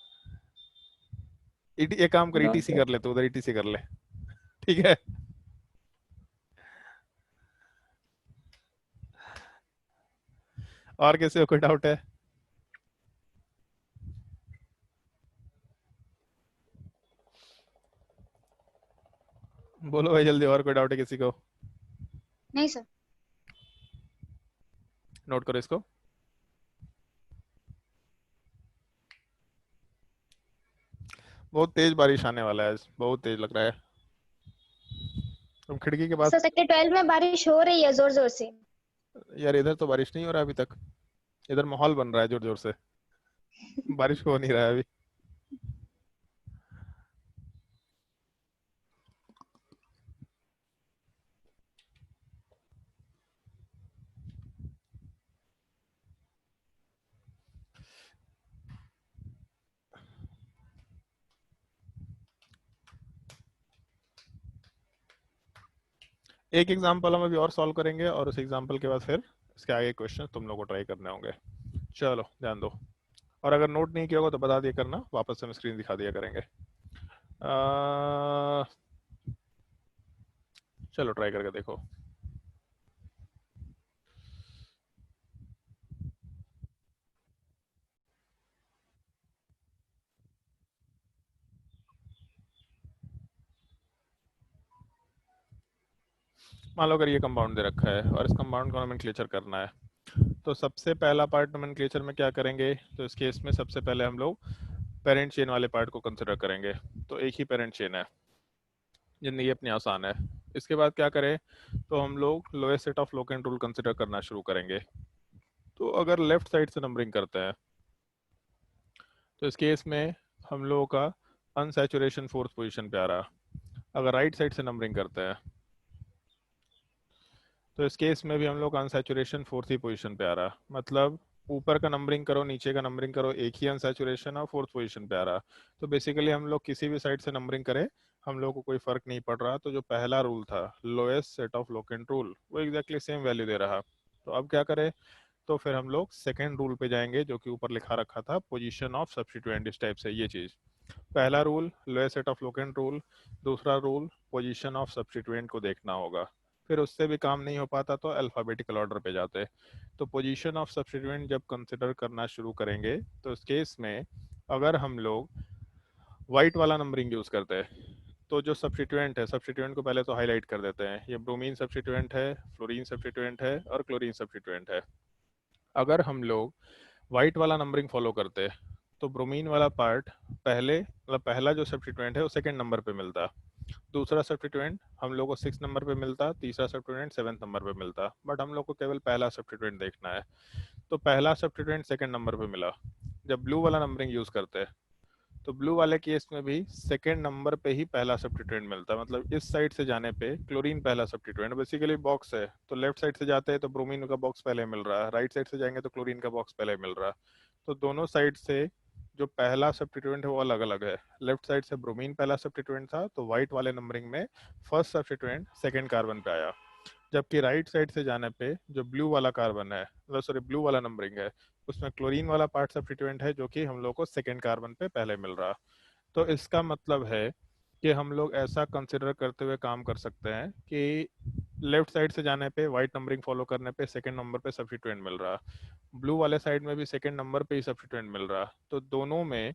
एक काम कर, नो ईटीसी सर। कर ले, तो उधर ईटीसी कर ले, ठीक है। और किसी को कोई डाउट है? बोलो भाई जल्दी, और कोई डाउट है किसी को? नहीं सर। नोट करो इसको। बहुत तेज बारिश आने वाला है आज, बहुत तेज लग रहा है। तुम खिड़की के पास। सर सेक्टर 12 में बारिश हो रही है जोर जोर से। यार इधर तो बारिश नहीं हो रहा अभी तक, इधर माहौल बन रहा है जोर जोर से, बारिश हो नहीं रहा है अभी। एक एग्जांपल हम अभी और सॉल्व करेंगे, और उस एग्जांपल के बाद फिर इसके आगे क्वेश्चन तुम लोगों को ट्राई करने होंगे। चलो ध्यान दो, और अगर नोट नहीं किया होगा तो बता दिया करना, वापस से हम स्क्रीन दिखा दिया करेंगे। चलो ट्राई करके देखो। मान लो अगर ये कंपाउंड दे रखा है और इस कंपाउंड को नोमेनक्लेचर करना है, तो सबसे पहला पार्ट नोमेनक्लेचर में क्या करेंगे? तो इस केस में सबसे पहले हम लोग पेरेंट चेन वाले पार्ट को कंसिडर करेंगे। तो एक ही पेरेंट चेन है, जिंदगी अपनी आसान है। इसके बाद क्या करें? तो हम लोग lowest set of locant rule consider करना शुरू करेंगे। तो अगर लेफ्ट साइड से नंबरिंग करते हैं, तो इस केस में हम लोगों का अनसैचुरेशन फोर्थ पोजीशन पे आ रहा। अगर राइट साइड से नंबरिंग करते हैं, तो इस केस में भी हम लोग अनसैचुरेशन फोर्थ ही पोजीशन पे आ रहा। मतलब ऊपर का नंबरिंग करो नीचे का नंबरिंग करो, एक ही अनसैचुरेशन और फोर्थ पोजीशन पे आ रहा। तो बेसिकली हम लोग किसी भी साइड से नंबरिंग करें, हम लोग को कोई फर्क नहीं पड़ रहा। तो जो पहला रूल था lowest set of locant rule, वो एग्जैक्टली सेम वैल्यू दे रहा। तो अब क्या करें? तो फिर हम लोग सेकेंड रूल पे जाएंगे, जो कि ऊपर लिखा रखा था पोजीशन ऑफ सब्स्टिट्यूएंट। इस टाइप से ये चीज, पहला rule lowest set of locant rule, दूसरा रूल पोजीशन ऑफ सब्स्टिट्यूएंट को देखना होगा। फिर उससे भी काम नहीं हो पाता तो अल्फाबेटिकल ऑर्डर पे जाते। तो पोजीशन ऑफ सब्स्टिट्यूएंट जब कंसिडर करना शुरू करेंगे, तो इस केस में अगर हम लोग वाइट वाला नंबरिंग यूज करते हैं, तो जो सब्स्टिट्यूएंट है, सब्स्टिट्यूएंट को पहले तो हाईलाइट कर देते हैं। ये ब्रोमीन सब्स्टिट्यूएंट है, फ्लोरीन सब्स्टिट्यूएंट है और क्लोरीन सब्स्टिट्यूएंट है। अगर हम लोग वाइट वाला नंबरिंग फॉलो करते, तो ब्रोमीन वाला पार्ट पहले, मतलब पहला जो सब्स्टिट्यूएंट है वो सेकंड नंबर पे मिलता, दूसरा सब्स्टिट्यूएंट हम लोग को 6 नंबर पे मिलता, तीसरा सब्स्टिट्यूएंट 7 नंबर पे मिलता। बट हम लोग को केवल पहला सब्स्टिट्यूएंट देखना है। तो पहला सब्स्टिट्यूएंट सेकंड नंबर पे मिला। जब ब्लू वाला नंबरिंग यूज करते हैं, तो ब्लू वाले केस में भी सेकंड नंबर पे ही पहला सब्स्टिट्यूएंट मिलता है। मतलब इस साइड से जाने पे क्लोरीन पहला सब्स्टिट्यूएंट, बेसिकली बॉक्स है, तो लेफ्ट साइड से जाते हैं तो ब्रोमीन का बॉक्स पहले मिल रहा है, राइट साइड से जाएंगे तो क्लोरीन का बॉक्स पहले मिल रहा है। तो दोनों साइड से जो पहला सब्स्टिट्यूएंट है वो अलग अलग है। लेफ्ट साइड से ब्रोमीन पहला सब्स्टिट्यूएंट था, तो व्हाइट वाले नंबरिंग में फर्स्ट सब्स्टिट्यूएंट सेकंड कार्बन पे आया। जबकि राइट साइड से जाने पे जो ब्लू वाला कार्बन है, मतलब सॉरी ब्लू वाला नंबरिंग है, उसमें क्लोरीन वाला पार्ट सब्स्टिट्यूएंट है, जो कि हम लोग को सेकंड कार्बन पे पहले मिल रहा। तो इसका मतलब है कि हम लोग ऐसा कंसिडर करते हुए काम कर सकते हैं कि लेफ्ट साइड से जाने पे वाइट नंबरिंग फॉलो करने पे सेकंड नंबर पे सब्स्टिट्यूएंट मिल रहा, ब्लू वाले साइड में भी सेकंड नंबर पे ही सब्स्टिट्यूएंट मिल रहा। तो दोनों में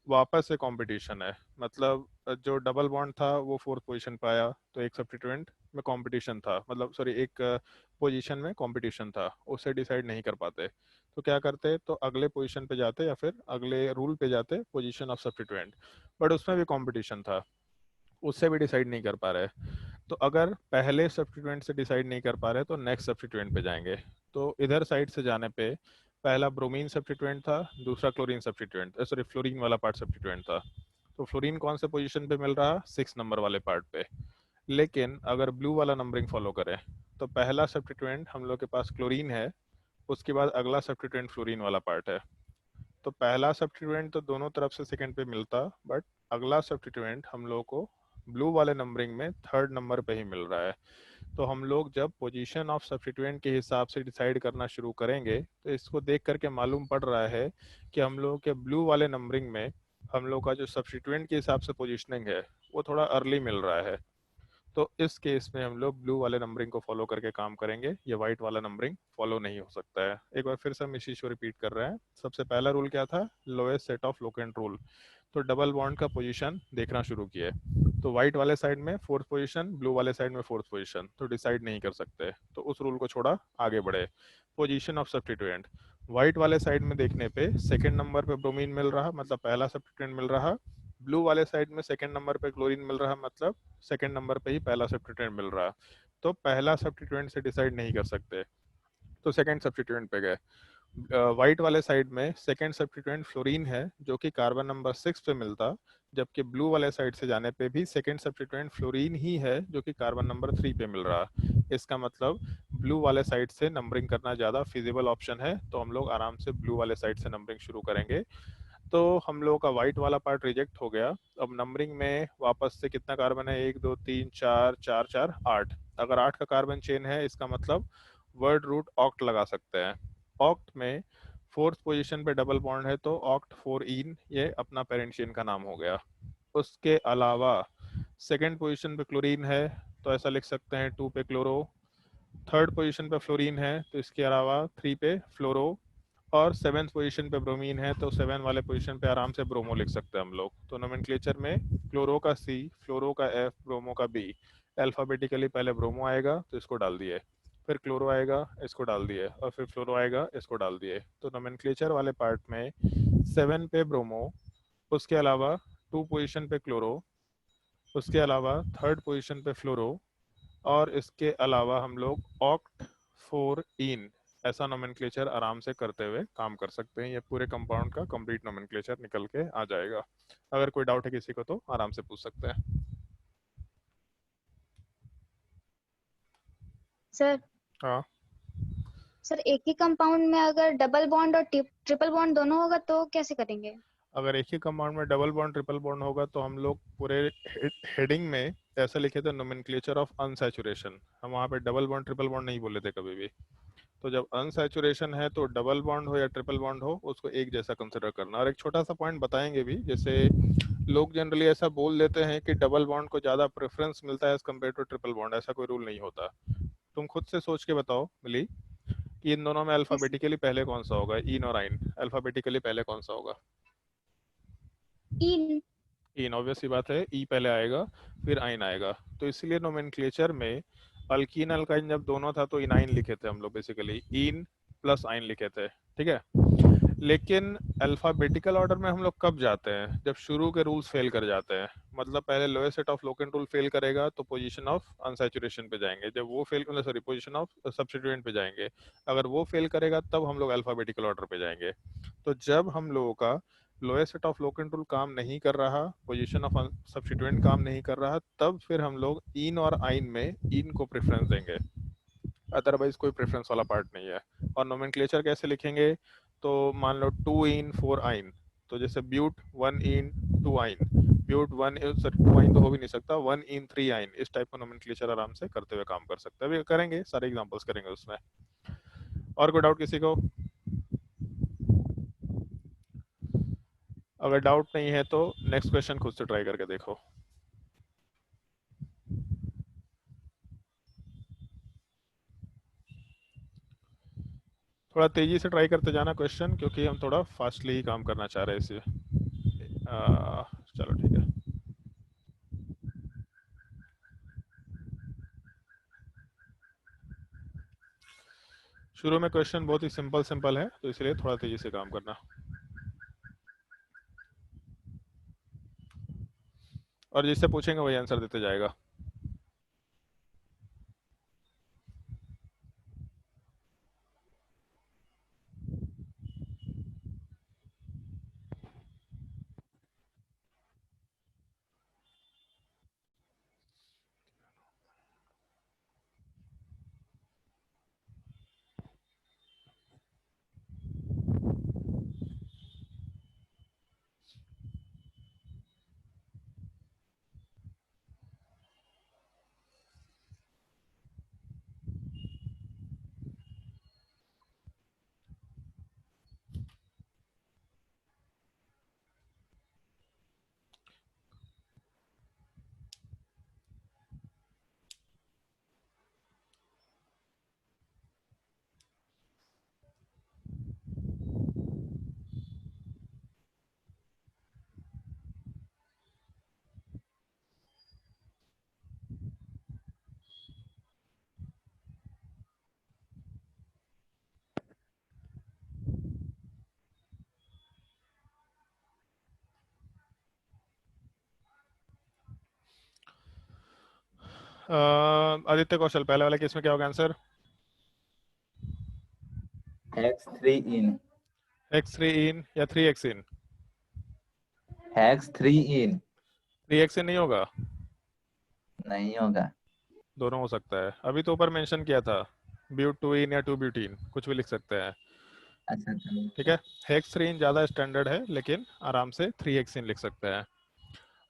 वापस से कंपटीशन है। मतलब जो डबल बॉन्ड था वो फोर्थ पोजीशन पे आया, तो एक सब्स्टिट्यूएंट में कंपटीशन था, मतलब सॉरी एक पोजीशन में कंपटीशन था, उसे डिसाइड नहीं कर पाते। तो क्या करते? तो अगले पोजीशन पे जाते या फिर अगले रूल पे जाते, पोजीशन ऑफ सब्स्टिट्यूएंट। बट उसमें भी कंपटीशन था, उससे भी डिसाइड नहीं कर पा रहे। तो अगर पहले सब्स्टिट्यूएंट से डिसाइड नहीं कर पा रहे तो नेक्स्ट सब्स्टिट्यूएंट पे जाएंगे। तो इधर साइड से जाने पे पहला ब्रोमीन सब्स्टिट्यूएंट था, दूसरा क्लोरीन सब्स्टिट्यूएंट, सॉरी फ्लोरीन वाला पार्ट सब्स्टिट्यूएंट था। तो फ्लोरीन कौन से पोजीशन पे मिल रहा? 6 नंबर वाले पार्ट पे। लेकिन अगर ब्लू वाला नंबरिंग फॉलो करें, तो पहला सब्स्टिट्यूएंट हम लोग के पास क्लोरीन है, उसके बाद अगला सब्स्टिट्यूएंट फ्लोरीन वाला पार्ट है। तो पहला सब्स्टिट्यूएंट तो दोनों तरफ से सेकंड पे मिलता, बट अगला सब्स्टिट्यूएंट हम लोग को ब्लू वाले नंबरिंग में थर्ड नंबर पे ही मिल रहा है। तो हम लोग जब पोजीशन ऑफ सब्स्टिट्यूएंट के हिसाब से डिसाइड करना शुरू करेंगे तो इसको देख करके मालूम पड़ रहा है कि हम लोग के ब्लू वाले नंबरिंग में हम लोग का जो सब्स्टिट्यूएंट के हिसाब से पोजीशनिंग है वो थोड़ा अर्ली मिल रहा है। तो इस केस में हम लोग ब्लू वाले नंबरिंग को फॉलो करके काम करेंगे, ये व्हाइट वाला नंबरिंग फॉलो नहीं हो सकता है। एक बार फिर से हम इस चीज को रिपीट कर रहे हैं। सबसे पहला रूल क्या था? Lowest set of locant rule. तो डबल बॉन्ड का पोजीशन देखना शुरू किए, तो व्हाइट वाले साइड में फोर्थ पोजीशन, ब्लू वाले साइड में फोर्थ पोजीशन, तो डिसाइड नहीं कर सकते, तो उस रूल को छोड़ा, आगे बढ़े। पोजीशन ऑफ सब्स्टिट्यूएंट, व्हाइट वाले साइड में देखने पे सेकंड नंबर पे ब्रोमीन मिल रहा, मतलब पहला सब्स्टिट्यूएंट मिल रहा। ब्लू वाले साइड में सेकंड नंबर पे क्लोरीन मिल रहा, मतलब सेकंड नंबर पे ही पहला सब्स्टिट्यूएंट मिल रहा। तो पहला सब्स्टिट्यूएंट से डिसाइड नहीं कर सकते, तो सेकंड सब्स्टिट्यूएंट पे गए। व्हाइट वाले साइड में सेकंड सब्स्टिट्यूएंट फ्लोरीन है जो कि कार्बन नंबर 6 पे मिलता, जबकि ब्लू वाले साइड से जाने पे भी सेकंड सब्स्टिट्यूएंट फ्लोरीन ही है जो कि कार्बन नंबर 3 पे मिल रहा। इसका मतलब ब्लू वाले साइड से नंबरिंग करना ज़्यादा फिजिबल ऑप्शन है, तो हम लोग आराम से ब्लू वाले साइड से नंबरिंग शुरू करेंगे। तो हम लोगों का व्हाइट वाला पार्ट रिजेक्ट हो गया। अब नंबरिंग में वापस से कितना कार्बन है? 1 2 3 4 4 4 8। अगर 8 का कार्बन चेन है, इसका मतलब वर्ड रूट ऑक्ट लगा सकते हैं। ऑक्ट में फोर्थ पोजीशन पे डबल बॉन्ड है, तो ऑक्ट 4 इन, ये अपना पेरेंट चेन का नाम हो गया। उसके अलावा सेकेंड पोजीशन पे क्लोरीन है, तो ऐसा लिख सकते हैं 2 पे क्लोरो। थर्ड पोजीशन पे फ्लोरीन है, तो इसके अलावा 3 पे फ्लोरो। और सेवेंथ पोजीशन पे ब्रोमीन है, तो 7 वाले पोजीशन पे आराम से ब्रोमो लिख सकते हैं हम लोग। तो नोमेनक्लेचर में क्लोरो का सी, फ्लोरो का एफ, ब्रोमो का बी। अल्फाबेटिकली पहले ब्रोमो आएगा तो इसको डाल दिए, फिर क्लोरो आएगा इसको डाल दिए, और फिर फ्लोरो आएगा इसको डाल दिए। तो नोमेनक्लेचर वाले पार्ट में 7 पे ब्रोमो, उसके अलावा 2 पोजीशन पे क्लोरो, उसके अलावा थर्ड पोजीशन पे फ्लोरो, और इसके अलावा हम लोग ऑक्ट 4 इन, ऐसा नोमेनक्लेचर आराम से करते हुए काम कर सकते हैं। ये पूरे कंपाउंड का कंप्लीट नोमेनक्लेचर निकल के आ जाएगा। अगर कोई डाउट है किसी को तो आराम से पूछ सकते हैं। सर हाँ, सर एक ही कंपाउंड में अगर डबल बॉन्ड और ट्रिपल बॉन्ड दोनों होगा तो कैसे करेंगे? अगर एक ही कंपाउंड में डबल बॉन्ड ट्रिपल बॉन्ड होगा तो हम लोग पूरे हेडिंग में ऐसा लिखे थे, नोमेनक्लेचर ऑफ अनसैचुरेशन। हम वहाँ पे डबल बॉन्ड ट्रिपल बॉन्ड नहीं बोले थे कभी भी। तो जब अनसैचुरेशन है तो डबल बॉन्ड हो या ट्रिपल बॉन्ड हो, उसको एक जैसा कंसिडर करना। और एक छोटा सा पॉइंट बताएंगे भी, जैसे लोग जनरली ऐसा बोल देते हैं कि डबल बॉन्ड को ज़्यादा प्रेफरेंस मिलता है as compare to triple bond. ऐसा कोई रूल नहीं होता। तुम खुद से सोच के बताओ मिली कि इन दोनों में अल्फाबेटिकली पहले कौन सा होगा? इन और आइन, अल्फाबेटिकली पहले कौन सा होगा? इन। इन, ऑब्वियस सी बात है, ई पहले आएगा फिर आइन आएगा। तो इसीलिए नोमेनक्लेचर में अल्कीन अल्काइन जब दोनों था तो इनाइन लिखे थे हम लोग, बेसिकली इन प्लस आइन लिखे थे, ठीक है। लेकिन अल्फाबेटिकल ऑर्डर में हम लोग कब जाते हैं? जब शुरू के रूल्स फेल कर जाते हैं। मतलब पहले lowest set of locant rule fail करेगा तो पोजीशन ऑफ अनसैचुरेशन पे जाएंगे, जब वो fail, sorry, position of substituent पे जाएंगे। अगर वो फेल करेगा तब हम लोग अल्फाबेटिकल ऑर्डर पे जाएंगे। तो जब हम लोगों का lowest set of locant rule काम नहीं कर रहा, पोजीशन ऑफ सब्स्टिट्यूएंट काम नहीं कर रहा, तब फिर हम लोग इन और आइन में इन को प्रेफरेंस देंगे, अदरवाइज कोई प्रेफरेंस वाला पार्ट नहीं है। और नोमेनक्लेचर कैसे लिखेंगे? तो मान लो 2 इन 4 आइन, तो जैसे ब्यूट 1 इन 2 आइन, ब्यूट 1 सॉरी 2 आइन तो हो भी नहीं सकता, 1 इन 3 आइन, इस टाइप का नोमेनक्लेचर आराम से करते हुए काम कर सकते हैं। अभी करेंगे, सारे एग्जांपल्स करेंगे उसमें। और कोई डाउट किसी को? अगर डाउट नहीं है तो नेक्स्ट क्वेश्चन खुद से ट्राई करके देखो। थोड़ा तेजी से ट्राई करते जाना क्वेश्चन, क्योंकि हम थोड़ा फास्टली ही काम करना चाह रहे हैं इसे। चलो ठीक है। शुरू में क्वेश्चन बहुत ही सिंपल सिंपल है, तो इसलिए थोड़ा तेजी से काम करना। और जिससे पूछेंगे वही आंसर देते जाएगा। आदित्य कौशल, पहले वाले केस में क्या होगा answer? X3 in. x3 in या 3x in? X3 in. 3x in नहीं होगा, नहीं होगा। दोनों हो सकता है। अभी तो ऊपर मेंशन किया था ब्यूट 2 in या 2 ब्यूटीन, कुछ भी लिख सकते हैं। अच्छा चलो। ठीक है, हेक्स 3 in ज़्यादा स्टैंडर्ड है, लेकिन आराम से 3x in लिख सकते हैं।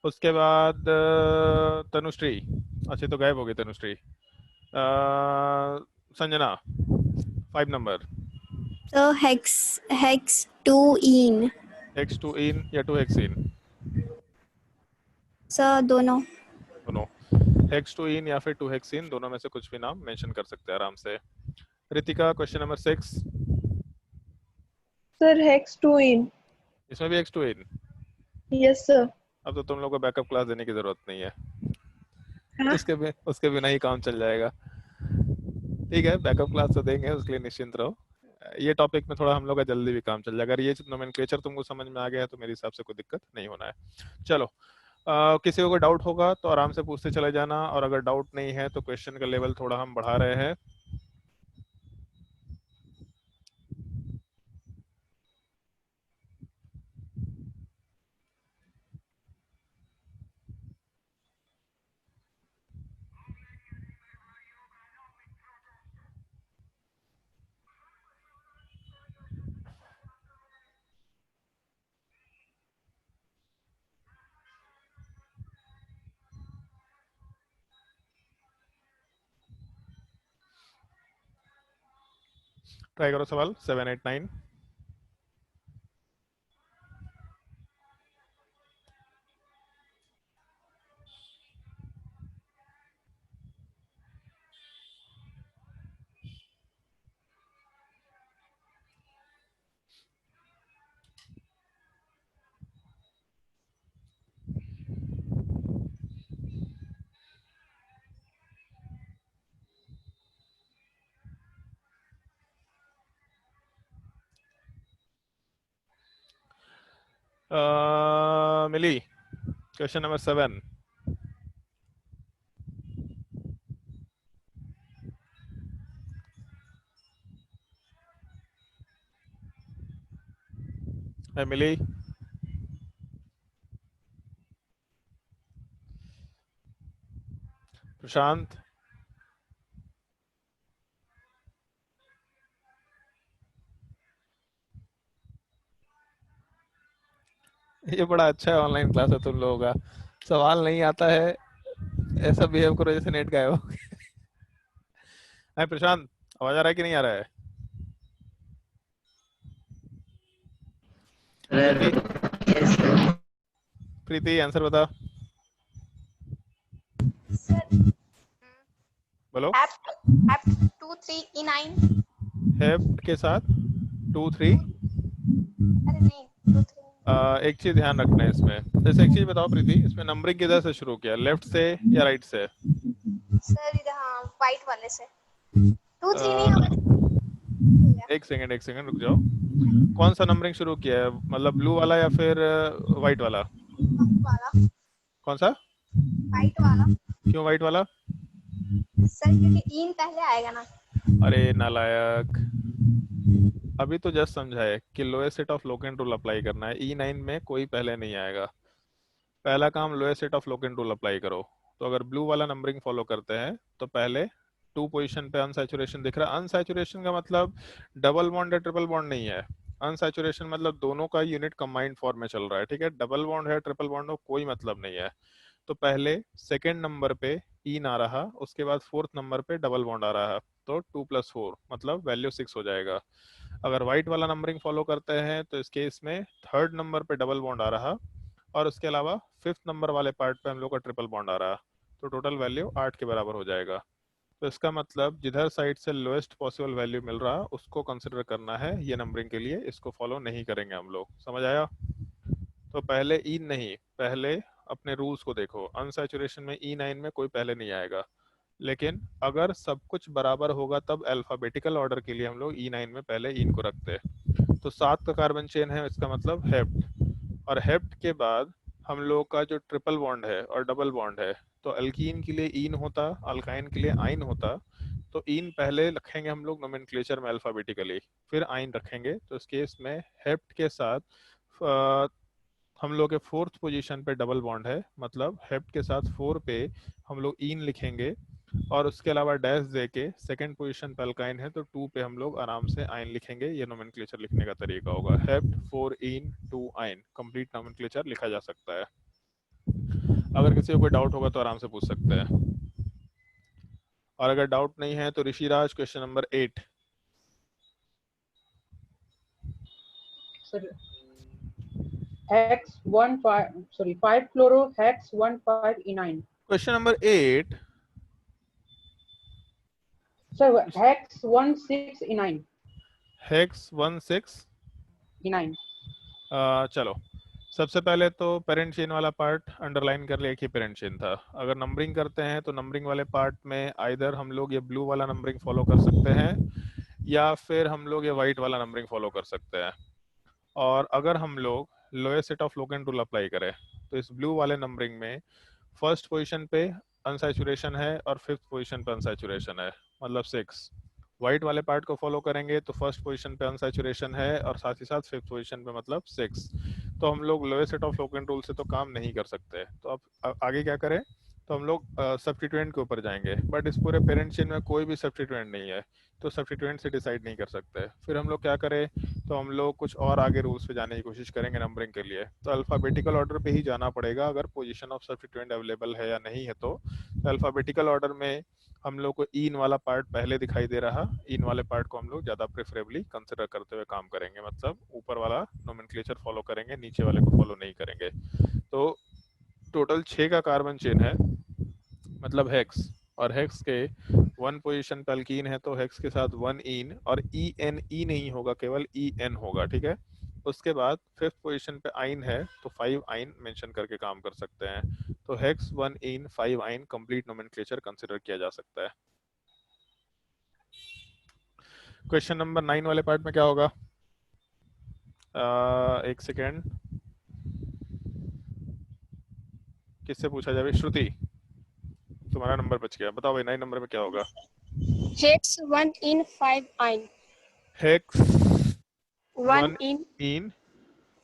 उसके बाद तनुश्री, अच्छे तो गायब हो गई Tanushree. Sanjana 5 number, So hex 2 in. x2 in या 2x in? So दोनों। दोनों, x2 in या फिर 2x in, दोनों में से कुछ भी नाम मेंशन कर सकते हैं आराम से। Ritika question number 6, sir hex 2 इन। इसमें भी x2 in। Yes sir. अब तो तुम लोग को बैकअप क्लास देने की जरूरत नहीं है, हाँ? उसके बिना ही काम चल जाएगा। ठीक है, बैकअप क्लास तो देंगे, उसके लिए निश्चिंत रहो। ये टॉपिक में थोड़ा हम लोग का जल्दी भी काम चल जाएगा। अगर ये नोमेनक्लेचर तुमको समझ में आ गया है तो मेरे हिसाब से कोई दिक्कत नहीं होना है। चलो, किसी को डाउट होगा तो आराम से पूछते चले जाना, और अगर डाउट नहीं है तो क्वेश्चन का लेवल थोड़ा हम बढ़ा रहे हैं। ट्राई करो सवाल 7, 8, 9। मिली क्वेश्चन नंबर 7। है मिली? प्रशांत, ये बड़ा अच्छा है ऑनलाइन क्लास है तुम लोगों का, सवाल नहीं आता है ऐसा बिहेव करो जैसे नेट गायब हो। है प्रशांत, आवाज आ रहा है कि नहीं आ रहा है? प्रीति, प्रीति आंसर बता। बोलो। Hept 2 3 in 9। हेप्ट के साथ 2 3। अरे नहीं 2 3। एक चीज ध्यान रखना है इसमें, जैसे एक चीज बताओ प्रीति, इसमें नंबरिंग किधर से शुरू किया, लेफ्ट से या राइट से? सर इधर हाँ वाइट वाले से 2 3 नहीं होगा। एक सेकंड रुक जाओ। कौन सा नंबरिंग शुरू किया है, मतलब ब्लू वाला या फिर व्हाइट वाला? वाला कौन सा? वाइट वाला। क्यों व्हाइट वाला? सर क्योंकि इन पहले आएगा ना। अरे नालायक, अभी तो जस्ट समझा है कि lowest set of locant rule apply करना है। E9 में कोई पहले नहीं आएगा, पहला काम lowest set of locant rule apply करो। तो अगर ब्लू वाला नंबरिंग फॉलो करते हैं तो पहले 2 पोजीशन पे अनसैचुरेशन दिख रहा है। अनसैचुरेशन का मतलब डबल बॉन्ड या ट्रिपल बॉन्ड नहीं है, अनसैचुरेशन मतलब दोनों का यूनिट कंबाइंड फॉर्म में चल रहा है। ठीक है, डबल बॉन्ड है ट्रिपल बॉन्ड हो कोई मतलब नहीं है। तो पहले सेकेंड नंबर पे इन आ रहा, उसके बाद फोर्थ नंबर पे डबल बॉन्ड आ रहा, तो 2 + 4 मतलब वैल्यू 6 हो जाएगा। अगर व्हाइट वाला नंबरिंग फॉलो करते हैं तो इस केस में थर्ड नंबर पे डबल बॉन्ड आ रहा, और उसके अलावा फिफ्थ नंबर वाले पार्ट पे हम लोग का ट्रिपल बॉन्ड आ रहा, तो टोटल वैल्यू 8 के बराबर हो जाएगा। तो इसका मतलब जिधर साइड से लोएस्ट पॉसिबल वैल्यू मिल रहा उसको कंसिडर करना है ये नंबरिंग के लिए, इसको फॉलो नहीं करेंगे हम लोग। समझ आया? तो पहले इन नहीं, पहले अपने रूल्स को देखो। अनसैचुरेशन में E9 में कोई पहले नहीं आएगा, लेकिन अगर सब कुछ बराबर होगा तब अल्फाबेटिकल ऑर्डर के लिए हम लोग E9 में पहले इन को रखते हैं। तो 7 का कार्बन चेन है, इसका मतलब हेप्ट, और हेप्ट के बाद हम लोग का जो ट्रिपल बॉन्ड है और डबल बॉन्ड है, तो अल्कीन के लिए ईन होता, अल्काइन के लिए आइन होता। तो ईन पहले रखेंगे हम लोग नोमेनक्लेचर में अल्फाबेटिकली, फिर आइन रखेंगे। तो इस केस में हेप्ट के साथ हम लोग के फोर्थ पोजीशन पे डबल बॉन्ड है, मतलब हेप्ट के साथ 4 पे हम लोग ईन लिखेंगे, और उसके अलावा डैश दे के सेकेंड पोजीशन पे अल्काइन है तो 2 पे हम लोग आराम से आइन लिखेंगे। ये नोमेनक्लेचर लिखने का तरीका होगा, हेप्ट 4 ईन 2 आइन, कंप्लीट नोमेनक्लेचर लिखा जा सकता है। अगर किसी को कोई डाउट होगा तो आराम से पूछ सकते हैं, और अगर डाउट नहीं है तो Rishiraj question number 8। Sir hex 1 5 sorry 5 fluoro hex 1 5 enine. Question number 8 Sir, hex 1 6 enine. Hex 1 6 enine. चलो सबसे पहले तो पेरेंट चेन वाला पार्ट अंडरलाइन कर लिया कि पेरेंट चेन था। अगर नंबरिंग करते हैं तो नंबरिंग वाले पार्ट में आइदर हम लोग ये ब्लू वाला नंबरिंग फॉलो कर सकते हैं या फिर हम लोग ये वाइट वाला नंबरिंग फॉलो कर सकते हैं। और अगर हम लोग lowest set of locant rule apply करें तो इस ब्लू वाले नंबरिंग में फर्स्ट पोजीशन पे अनसैचुरेशन है और फिफ्थ पोजीशन पे अनसैचुरेशन है, मतलब 6। व्हाइट वाले पार्ट को फॉलो करेंगे तो फर्स्ट पोजीशन पे अनसैचुरेशन है और साथ ही साथ फिफ्थ पोजीशन पे मतलब 6। तो हम लोग lowest set of locant rule से तो काम नहीं कर सकते। तो अब आगे क्या करें, तो हम लोग सब्स्टिट्यूएंट के ऊपर जाएंगे, बट इस पूरे पेरेंट चेन में कोई भी सब्स्टिट्यूएंट नहीं है तो सब्स्टिट्यूएंट से डिसाइड नहीं कर सकते। फिर हम लोग क्या करें, तो हम लोग कुछ और आगे रूल्स पे जाने की कोशिश करेंगे नंबरिंग के लिए। तो अल्फाबेटिकल ऑर्डर पे ही जाना पड़ेगा अगर पोजीशन ऑफ सब्स्टिट्यूएंट अवेलेबल है या नहीं है। तो अल्फाबेटिकल ऑर्डर में हम लोग को ईन वाला पार्ट पहले दिखाई दे रहा, ईन वाले पार्ट को हम लोग ज्यादा प्रेफरेबली कंसिडर करते हुए काम करेंगे, मतलब ऊपर वाला नोमेनक्लेचर फॉलो करेंगे, नीचे वाले को फॉलो नहीं करेंगे। तो टोटल 6 का कार्बन चेन है, मतलब हेक्स, और हेक्स के 1 पोजीशन पे अल्कीन है तो हेक्स के साथ 1 ईन, और ई एन ई नहीं होगा, केवल ई एन होगा, ठीक है। उसके बाद फिफ्थ पोजीशन पे आइन है तो 5 आइन मेंशन करके काम कर सकते हैं। तो हेक्स 1 इन 5 आइन कंप्लीट नोमेनक्लेचर कंसिडर किया जा सकता है। क्वेश्चन नंबर 9 वाले पार्ट में क्या होगा, एक सेकेंड, किससे पूछा जाए? श्रुति, तुम्हारा नंबर बच गया, बताओ भाई 9 नंबर में क्या होगा। hex 1 in 5 ein. Hex 1 in in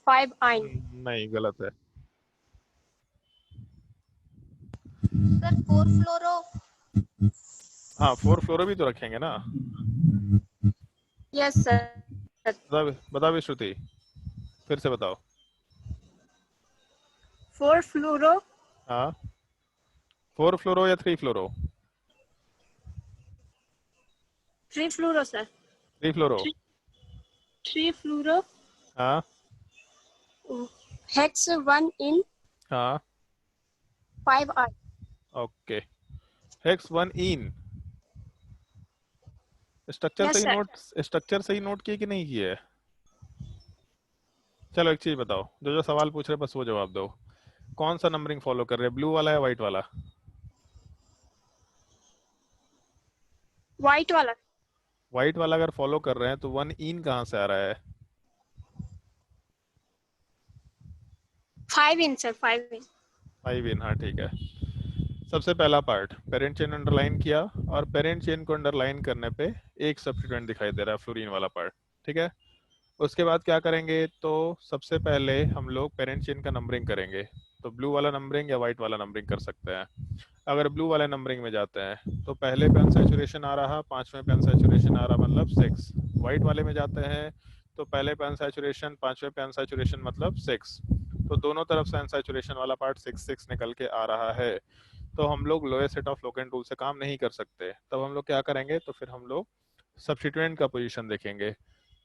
5 ein. नहीं, गलत है। Sir 4 fluoro. हाँ 4 फ्लोरो भी तो रखेंगे ना। Yes sir. बता भी श्रुति, फिर से बताओ। 4 fluoro. हाँ 4 फ्लोरो या 3 फ्लोरो? 3 fluoro sir. 3 फ्लोरो। 3 fluoro. हाँ Hex 1 in हाँ 5 ein. ओके। हेक्स 1 इन स्ट्रक्चर Yes सही sir. नोट, स्ट्रक्चर सही नोट किए कि नहीं किए? चलो एक चीज बताओ, जो जो सवाल पूछ रहे बस वो जवाब दो। कौन सा नंबरिंग फॉलो कर रहे हैं, ब्लू वाला या व्हाइट वाला? White वाला. व्हाइट वाला अगर फॉलो कर रहे हैं तो 1 इन कहाँ से आ रहा है? 5 in sir. 5 in. 5 इन, हाँ ठीक है। सबसे पहला पार्ट पेरेंट चेन अंडरलाइन किया, और पेरेंट चेन को अंडरलाइन करने पे एक सब्स्टिट्यूएंट दिखाई दे रहा है, फ्लोरीन वाला पार्ट, ठीक है। उसके बाद क्या करेंगे, तो सबसे पहले हम लोग पेरेंट चेन का नंबरिंग करेंगे। तो ब्लू वाला नंबरिंग या व्हाइट वाला नंबरिंग कर सकते हैं। अगर ब्लू वाले नंबरिंग में जाते हैं तो पहले पे अनसैचुरेशन आ रहा, पांचवें पे अनसैचुरेशन आ रहा, मतलब 6। व्हाइट वाले में जाते हैं तो पहले पे अनसैचुरेशन, पांचवें पे अनसैचुरेशन, मतलब 6। तो दोनों तरफ से अनसैचुरेशन वाला पार्ट 6 निकल के आ रहा है। तो हम लोग lowest set of locant rule से काम नहीं कर सकते। तब हम लोग क्या करेंगे, तो फिर हम लोग सब्स्टिट्यूएंट का पोजीशन देखेंगे।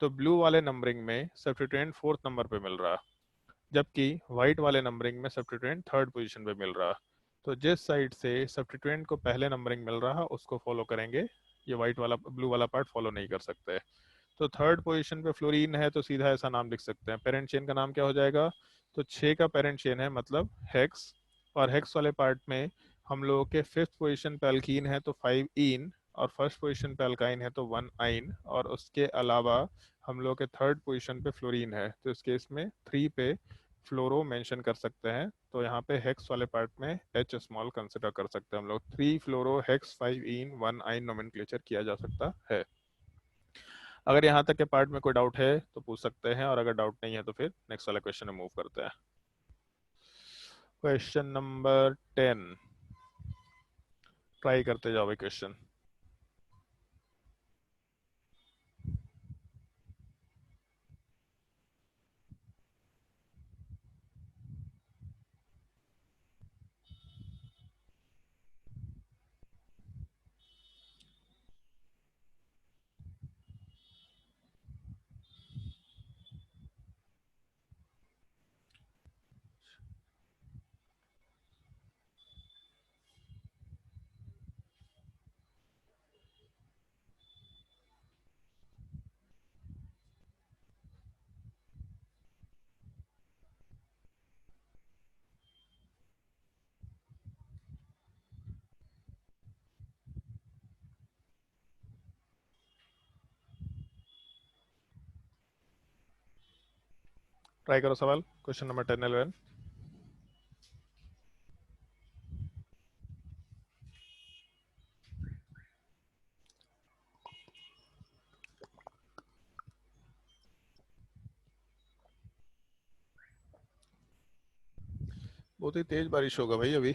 तो ब्लू वाले नंबरिंग में सब्स्टिट्यूएंट 4th नंबर पे मिल रहा, जबकि व्हाइट वाले नंबरिंग में सब्स्टिट्यूएंट 3rd पोजीशन पे मिल रहा। तो जिस साइड से सब्स्टिट्यूएंट को पहले नंबरिंग मिल रहा उसको फॉलो करेंगे, ये व्हाइट वाला ब्लू वाला पार्ट फॉलो नहीं कर सकते। तो 3rd पोजीशन पे फ्लोरीन है तो सीधा ऐसा नाम लिख सकते हैं। पेरेंट चेन का नाम क्या हो जाएगा, तो 6 का पेरेंट चेन है, मतलब हेक्स, और हेक्स वाले पार्ट में हम लोगों के 5th पोजीशन पे अल्कीन है तो 5 इन, और फर्स्ट पोजीशन पे अल्काइन है तो 1 आइन, और उसके अलावा हम लोग के 3rd पोजीशन पे फ्लोरीन है तो इस केस में 3 पे फ्लोरो मेंशन कर सकते हैं, तो यहाँ पे हेक्स वाले पार्ट में एच स्मॉल कंसिडर कर सकते हैं हम लोग। 3 फ्लोरो हेक्स 5 इन 1 आइन नोमेनक्लेचर किया जा सकता है। अगर यहाँ तक के पार्ट में कोई डाउट है तो पूछ सकते हैं, और अगर डाउट नहीं है तो फिर नेक्स्ट वाले क्वेश्चन में मूव करते हैं। क्वेश्चन नंबर 10, ट्राई करते जाओ भाई क्वेश्चन। ट्राई करो सवाल, क्वेश्चन नंबर 10 11। बहुत ही तेज बारिश होगा भाई अभी।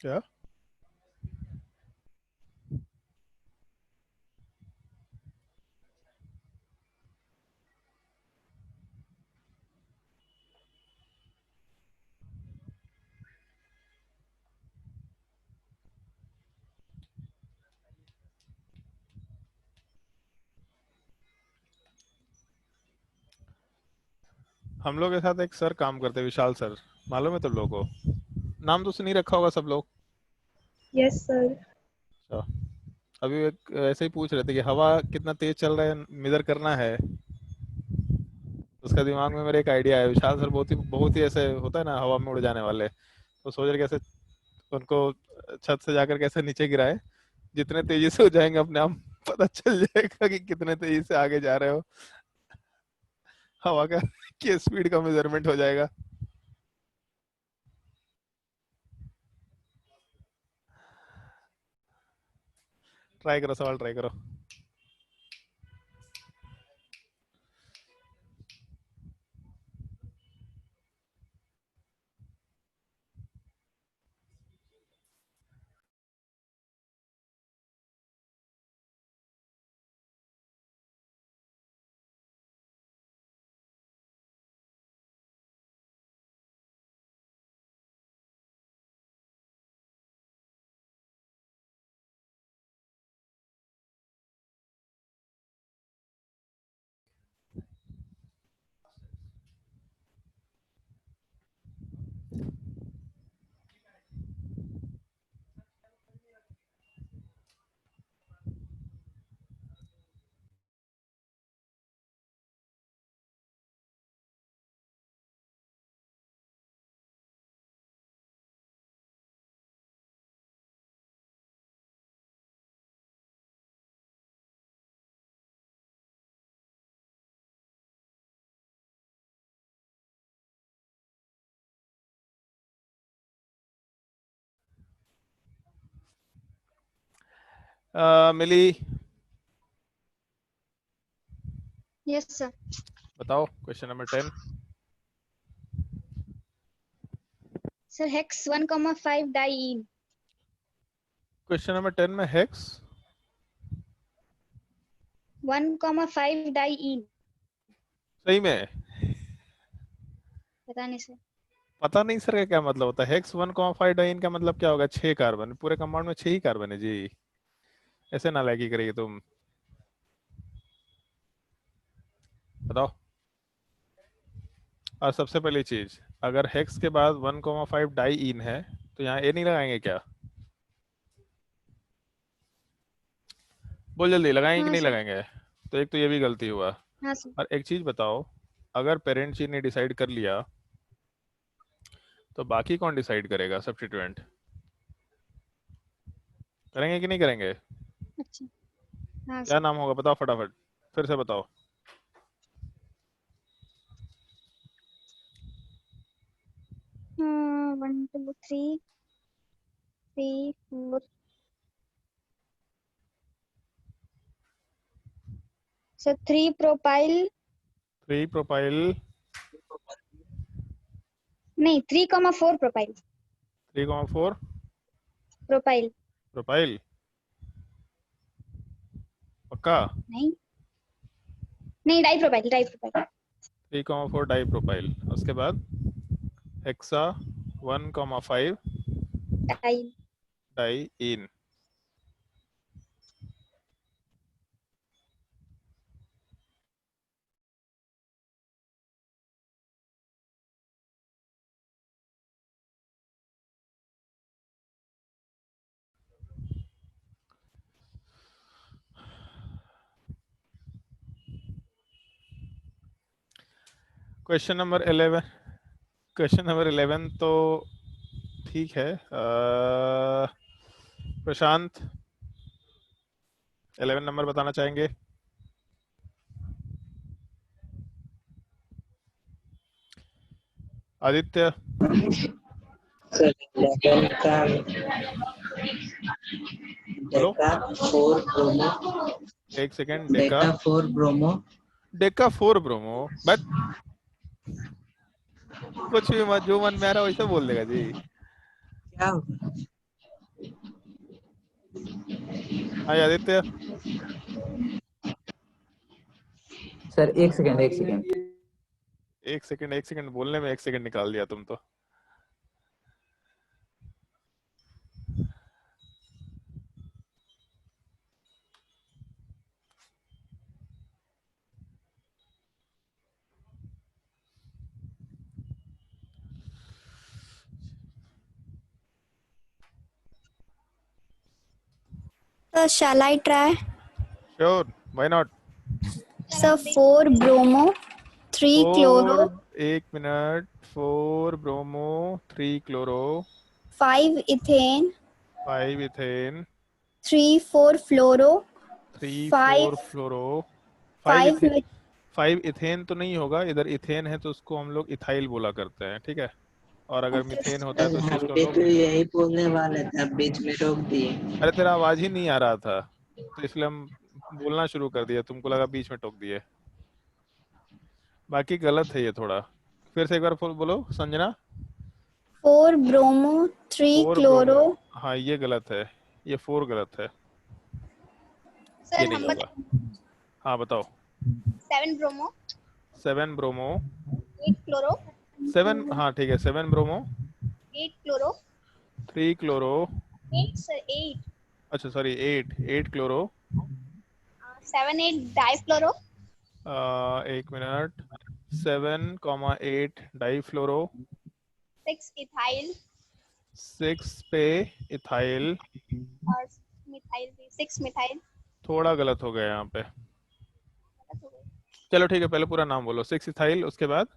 क्या हम लोग के साथ एक सर काम करते हैं, विशाल सर, मालूम है तुम लोगों को? नाम तो नहीं रखा होगा सब लोग। Yes sir. अच्छा, अभी एक ऐसे ही पूछ रहे थे कि हवा कितना तेज चल रहा है मेजर करना है। उसका दिमाग में मेरे एक आइडिया है, विशाल सर बहुत ही ऐसे होता है ना हवा में उड़ जाने वाले, तो सोच रहे कैसे उनको छत से जाकर कैसे नीचे गिराए, जितने तेजी से हो जाएंगे अपने आप पता चल जाएगा कि कितने तेजी से आगे जा रहे हो, हवा का की स्पीड का मेजरमेंट हो जाएगा। ट्राई करो सवाल, ट्राई करो। मिली, यस सर। बताओ question number 10। Sir hex 1,5 diene. Question number 10 में हेक्स 1,5 डाइईन। सही में पता नहीं सर। पता नहीं सर का क्या मतलब होता है? हेक्स 1,5 डाइन का मतलब क्या होगा? 6 कार्बन, पूरे कंपाउंड में 6 ही कार्बन है जी, ऐसे नालायकी करेगी तुम, बताओ। और सबसे पहली चीज, अगर हेक्स के बाद 1,5 डाई इन है तो यहाँ ए नहीं लगाएंगे क्या? बोल जल्दी, लगाएंगे कि हाँ नहीं सर। लगाएंगे? तो एक तो ये भी गलती हुआ। हाँ सर। और एक चीज बताओ, अगर पेरेंट्स जी ने डिसाइड कर लिया तो बाकी कौन डिसाइड करेगा? सब्स्टिट्यूएंट करेंगे कि नहीं करेंगे? अच्छा हाँ क्या नाम होगा बताओ फटाफट, फिर से बताओ। सर 1 2 3 3 4 सर 3 प्रोपाइल 3 प्रोपाइल नहीं 3,4 प्रोपाइल 3,4 प्रोपाइल प्रोपाइल पक्का? नहीं नहीं डाई प्रोपाइल 3,4 डाई प्रोपाइल। उसके बाद हेक्सा 1,5 डाई डाई इन। क्वेश्चन नंबर 11 तो ठीक है। प्रशांत 11 नंबर बताना चाहेंगे? आदित्य सर 11 का बोलो। डेका 4 ब्रोमो एक second. Deka 4 bromo Deka 4 bromo. But कुछ भी मत, जो मन में आ रहा है वैसे बोल देगा जी। क्या होगा? हाँ आदित्य। सर एक सेकेंड एक सेकेंड बोलने में 1 सेकेंड निकाल दिया तुम तो। Sir shall I try sure, why not. Sir 4 bromo 3 chloro 1 minute. 4 bromo 3 chloro 5 ethane 5 ethane 3 4 fluoro 3 5 4 fluoro 5 5 ethane तो नहीं होगा, इधर इथेन है तो उसको हम लोग इथाइल बोला करते हैं, ठीक है। और अगर मिथेन होता है तो उस चीज हम को भी लोग, तो यही बोलने वाले थे, अब बीच में रोक दिए। अरे तेरा आवाज ही नहीं आ रहा था तो इसलिए हम बोलना शुरू कर दिया, तुमको लगा बीच में टोक दिए। बाकी गलत है ये थोड़ा। फिर से एक बार बोलो संजना। 4 ब्रोमो 3 4 क्लोरो ब्रोमो, हाँ ये गलत है, ये 4 गलत है, ये सर नहीं हम होगा। हाँ बताओ। 7 ब्रोमो 7 ब्रोमो 8 क्लोरो 7, हाँ ठीक है 7 ब्रोमो 8 क्लोरो 3 क्लोरो 8 सर 8 अच्छा सॉरी 8 क्लोरो 7 8 डाई फ्लोरो 1 मिनट 7,8 डाई फ्लोरो 6 इथाइल 6 पे इथाइल। और मिथाइल भी 6 मिथाइल। थोड़ा गलत हो गया यहाँ पे, चलो ठीक है पहले पूरा नाम बोलो। 6 इथाइल, उसके बाद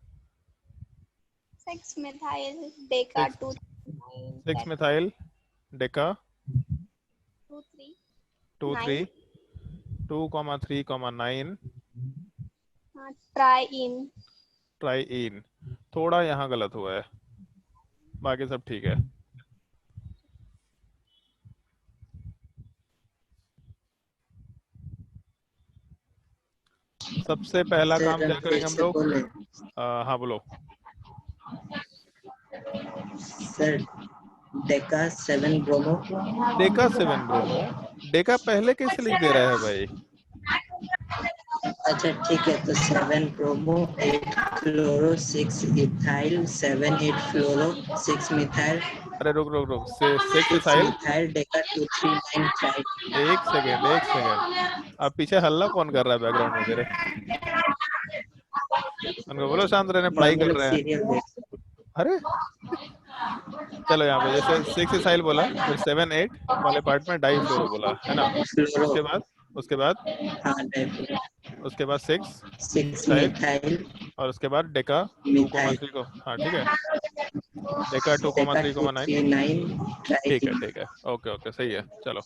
6 methyl deca 2 6 methyl deca 2 3 2 3 9 2,3,9 try in try in. थोड़ा यहाँ गलत हुआ है, बाकी सब ठीक है। सबसे पहला काम क्या करेंगे हम लोग? हाँ बोलो। Sir Deka 7 bromo Deka 7 bromo, Deka पहले कैसे लिख दे रहा है भाई? अच्छा ठीक है, तो 7 ब्रोमो 8 क्लोरो 6 इथाइल 7 8 फ्लोरो 6 मिथाइल अरे रुक 6 6 इथाइल। Methyl deca 2 3 9 try. एक सेकेंड अब पीछे हल्ला कौन कर रहा है बैकग्राउंड में तेरे? उनको बोलो शांत रहने, पढ़ाई कर रहे हैं। सीरियल देख। अरे चलो यहाँ पे जैसे 6 इथाइल बोला, फिर 7 8 वाले पार्ट में डाई फ्लोरो बोला है ना। उसके बाद हाँ डाई उसके बाद 6 6 इथाइल मिथाइल और उसके बाद डेका 2,3 को, हाँ ठीक है। डेका 2,3,9 ठीक है ट्राई ठीक है, ओके ओके सही है। चलो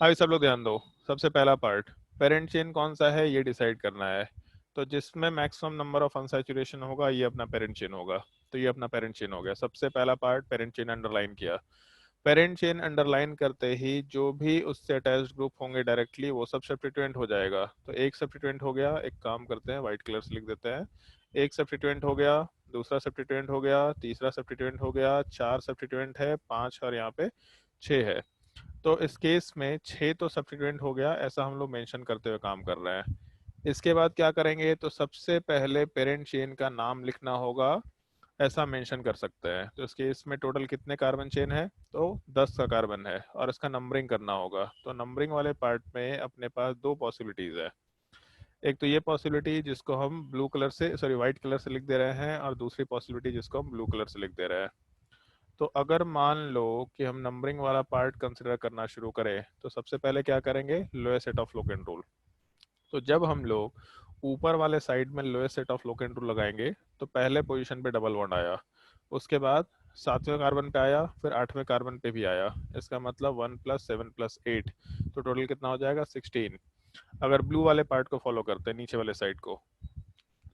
अभी सब लोग ध्यान दो। सबसे पहला पार्ट, पेरेंट चेन कौन सा है ये डिसाइड करना है। तो जिसमें मैक्सिमम नंबर ऑफ अनसैचुरेशन होगा ये अपना पेरेंट चेन होगा। तो ये अपना पेरेंट चेन हो गया। सबसे पहला पार्ट पेरेंट चेन अंडरलाइन किया। पेरेंट चेन अंडरलाइन करते ही जो भी उससे अटैच्ड ग्रुप होंगे डायरेक्टली वो सब सब्स्टिट्यूएंट हो जाएगा। तो एक सब्स्टिट्यूएंट हो गया, एक काम करते हैं व्हाइट कलर से लिख देते हैं। एक सब्स्टिट्यूएंट हो गया, दूसरा सब्स्टिट्यूएंट हो गया, तीसरा सब्स्टिट्यूएंट हो गया, 4 सब्स्टिट्यूएंट है, 5 और यहाँ पे 6 है। तो इस केस में 6 तो सब्स्टिट्यूएंट हो गया, ऐसा हम लोग मेंशन करते हुए काम कर रहे हैं। इसके बाद क्या करेंगे, तो सबसे पहले पेरेंट चेन का नाम लिखना होगा, ऐसा मेंशन कर सकते हैं। तो इस केस में टोटल कितने कार्बन चेन है, तो 10 का कार्बन है और इसका नंबरिंग करना होगा। तो नंबरिंग वाले पार्ट में अपने पास दो पॉसिबिलिटीज है। एक तो ये पॉसिबिलिटी जिसको हम ब्लू कलर से सॉरी व्हाइट कलर से लिख दे रहे हैं, और दूसरी पॉसिबिलिटी जिसको हम ब्लू कलर से लिख दे रहे हैं। तो अगर मान लो कि हम नंबरिंग वाला पार्ट कंसिडर करना शुरू करें, तो सबसे पहले क्या करेंगे, lowest set of locant rule. तो जब हम लोग ऊपर वाले साइड में lowest set of locant rule लगाएंगे तो पहले पोजीशन पे डबल बॉन्ड आया, उसके बाद 7वें कार्बन पे आया, फिर 8वें कार्बन पे भी आया। इसका मतलब 1 + 7 + 8, तो टोटल कितना हो जाएगा 16। अगर ब्लू वाले पार्ट को फॉलो करते हैं नीचे वाले साइड को,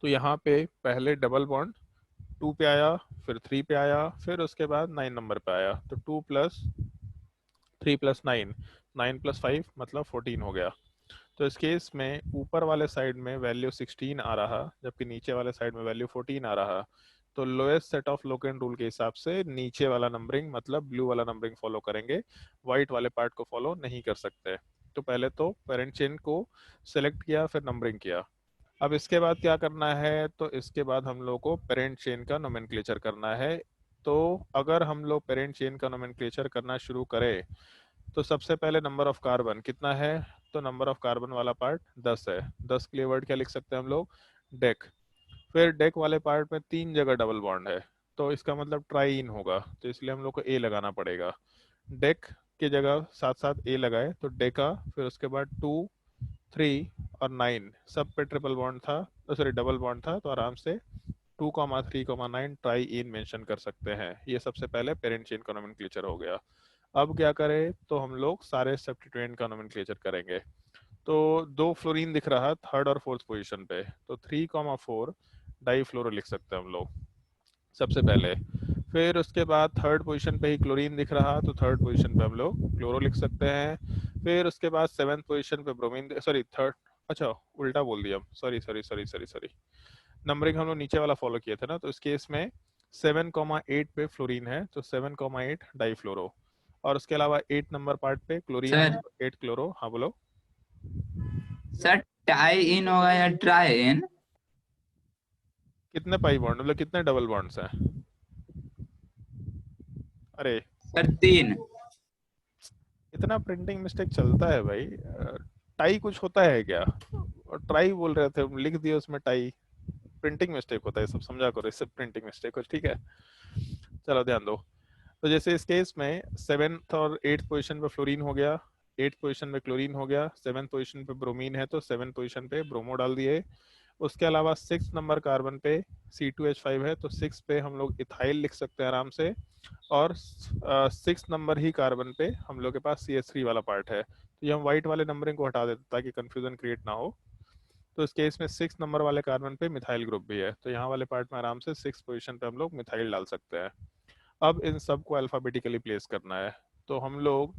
तो यहाँ पे पहले डबल बॉन्ड 2 पे आया, फिर 3 पे आया, फिर उसके बाद 9 नंबर पे आया। तो 2 + 3 + 9, 9 + 5 मतलब 14 हो गया। तो इस केस में ऊपर वाले साइड में वैल्यू 16 आ रहा, जबकि नीचे वाले साइड में वैल्यू 14 आ रहा। तो lowest set of locant rule के हिसाब से नीचे वाला नंबरिंग मतलब ब्लू वाला नंबरिंग फॉलो करेंगे, व्हाइट वाले पार्ट को फॉलो नहीं कर सकते। तो पहले तो पेरेंट चेन को सेलेक्ट किया, फिर नंबरिंग किया। अब इसके बाद क्या करना है, तो इसके बाद हम लोग को पेरेंट चेन का नोमेनक्लेचर करना है। तो अगर हम लोग पेरेंट चेन का नोमेनक्लेचर करना शुरू करें, तो सबसे पहले नंबर ऑफ कार्बन कितना है, तो नंबर ऑफ कार्बन वाला पार्ट 10 है। 10 के लिए वर्ड क्या लिख सकते हैं हम लोग, डेक। फिर डेक वाले पार्ट में 3 जगह डबल बॉन्ड है, तो इसका मतलब ट्राई इन होगा, तो इसलिए हम लोग को ए लगाना पड़ेगा। डेक की जगह साथ साथ ए लगाए तो डेका, फिर उसके बाद 2, 3 और 9 सब पे ट्रिपल बॉन्ड था, सॉरी डबल बॉन्ड था, तो आराम से 2, 3, 9 ट्राई इन मेंशन कर सकते हैं। ये सबसे पहले पेरेंट चेन का नोमेनक्लेचर हो गया। अब क्या करें, तो हम लोग सारे सब्स्टिट्यूएंट का नोमेनक्लेचर करेंगे। तो 2 फ्लोरीन दिख रहा थर्ड और फोर्थ पोजीशन पे, तो 3, 4 डाई फ्लोरो लिख सकते हैं हम लोग सबसे पहले। फिर उसके बाद थर्ड पोजीशन पे ही क्लोरीन दिख रहा, तो थर्ड पोजीशन पे हम लोग क्लोरो लिख सकते हैं। फिर उसके बाद 7th पोजीशन पे ब्रोमीन, सॉरी थर्ड, अच्छा उल्टा बोल दिया, sorry sorry sorry sorry sorry, numbering हम लोग नीचे वाला फॉलो किए थे ना। तो इस केस में 7,8 पे फ्लोरीन है, तो 7,8 डाई फ्लोरो। और उसके अलावा 8 नंबर पार्ट पे क्लोरीन है, सर 8 क्लोरो। हाँ बोलो। सर टाई इन होगा या ट्राई इन? कितने पाई बॉन्ड मतलब कितने डबल बॉन्ड्स हैं? अरे सर 3। इतना प्रिंटिंग मिस्टेक चलता है भाई। टाई कुछ होता है क्या? और ट्राई बोल रहे थे, लिख दिए उसमें टाई। प्रिंटिंग मिस्टेक होता है, सब समझा करो, इससे प्रिंटिंग मिस्टेक हो, ठीक है। चलो ध्यान दो। तो जैसे इस केस में 7th और 8th पोजीशन पे फ्लोरीन हो गया, 8th पोजीशन पे क्लोरीन हो गया, 7th पोजीशन पे ब्रोमीन है तो 7th पोजीशन पे ब्रोमो डाल दिए। उसके अलावा 6 नंबर कार्बन पे C2H5 है, तो 6 पे हम लोग इथाइल लिख सकते हैं आराम से। और 6 नंबर ही कार्बन पे हम लोग के पास CH3 वाला पार्ट है। तो ये हम व्हाइट वाले नंबरिंग को हटा देते ताकि कंफ्यूजन क्रिएट ना हो। तो इस केस में 6 नंबर वाले कार्बन पे मिथाइल ग्रुप भी है, तो यहाँ वाले पार्ट में आराम से 6 पोजीशन पे हम लोग मिथाइल डाल सकते हैं। अब इन सब को अल्फाबेटिकली प्लेस करना है। तो हम लोग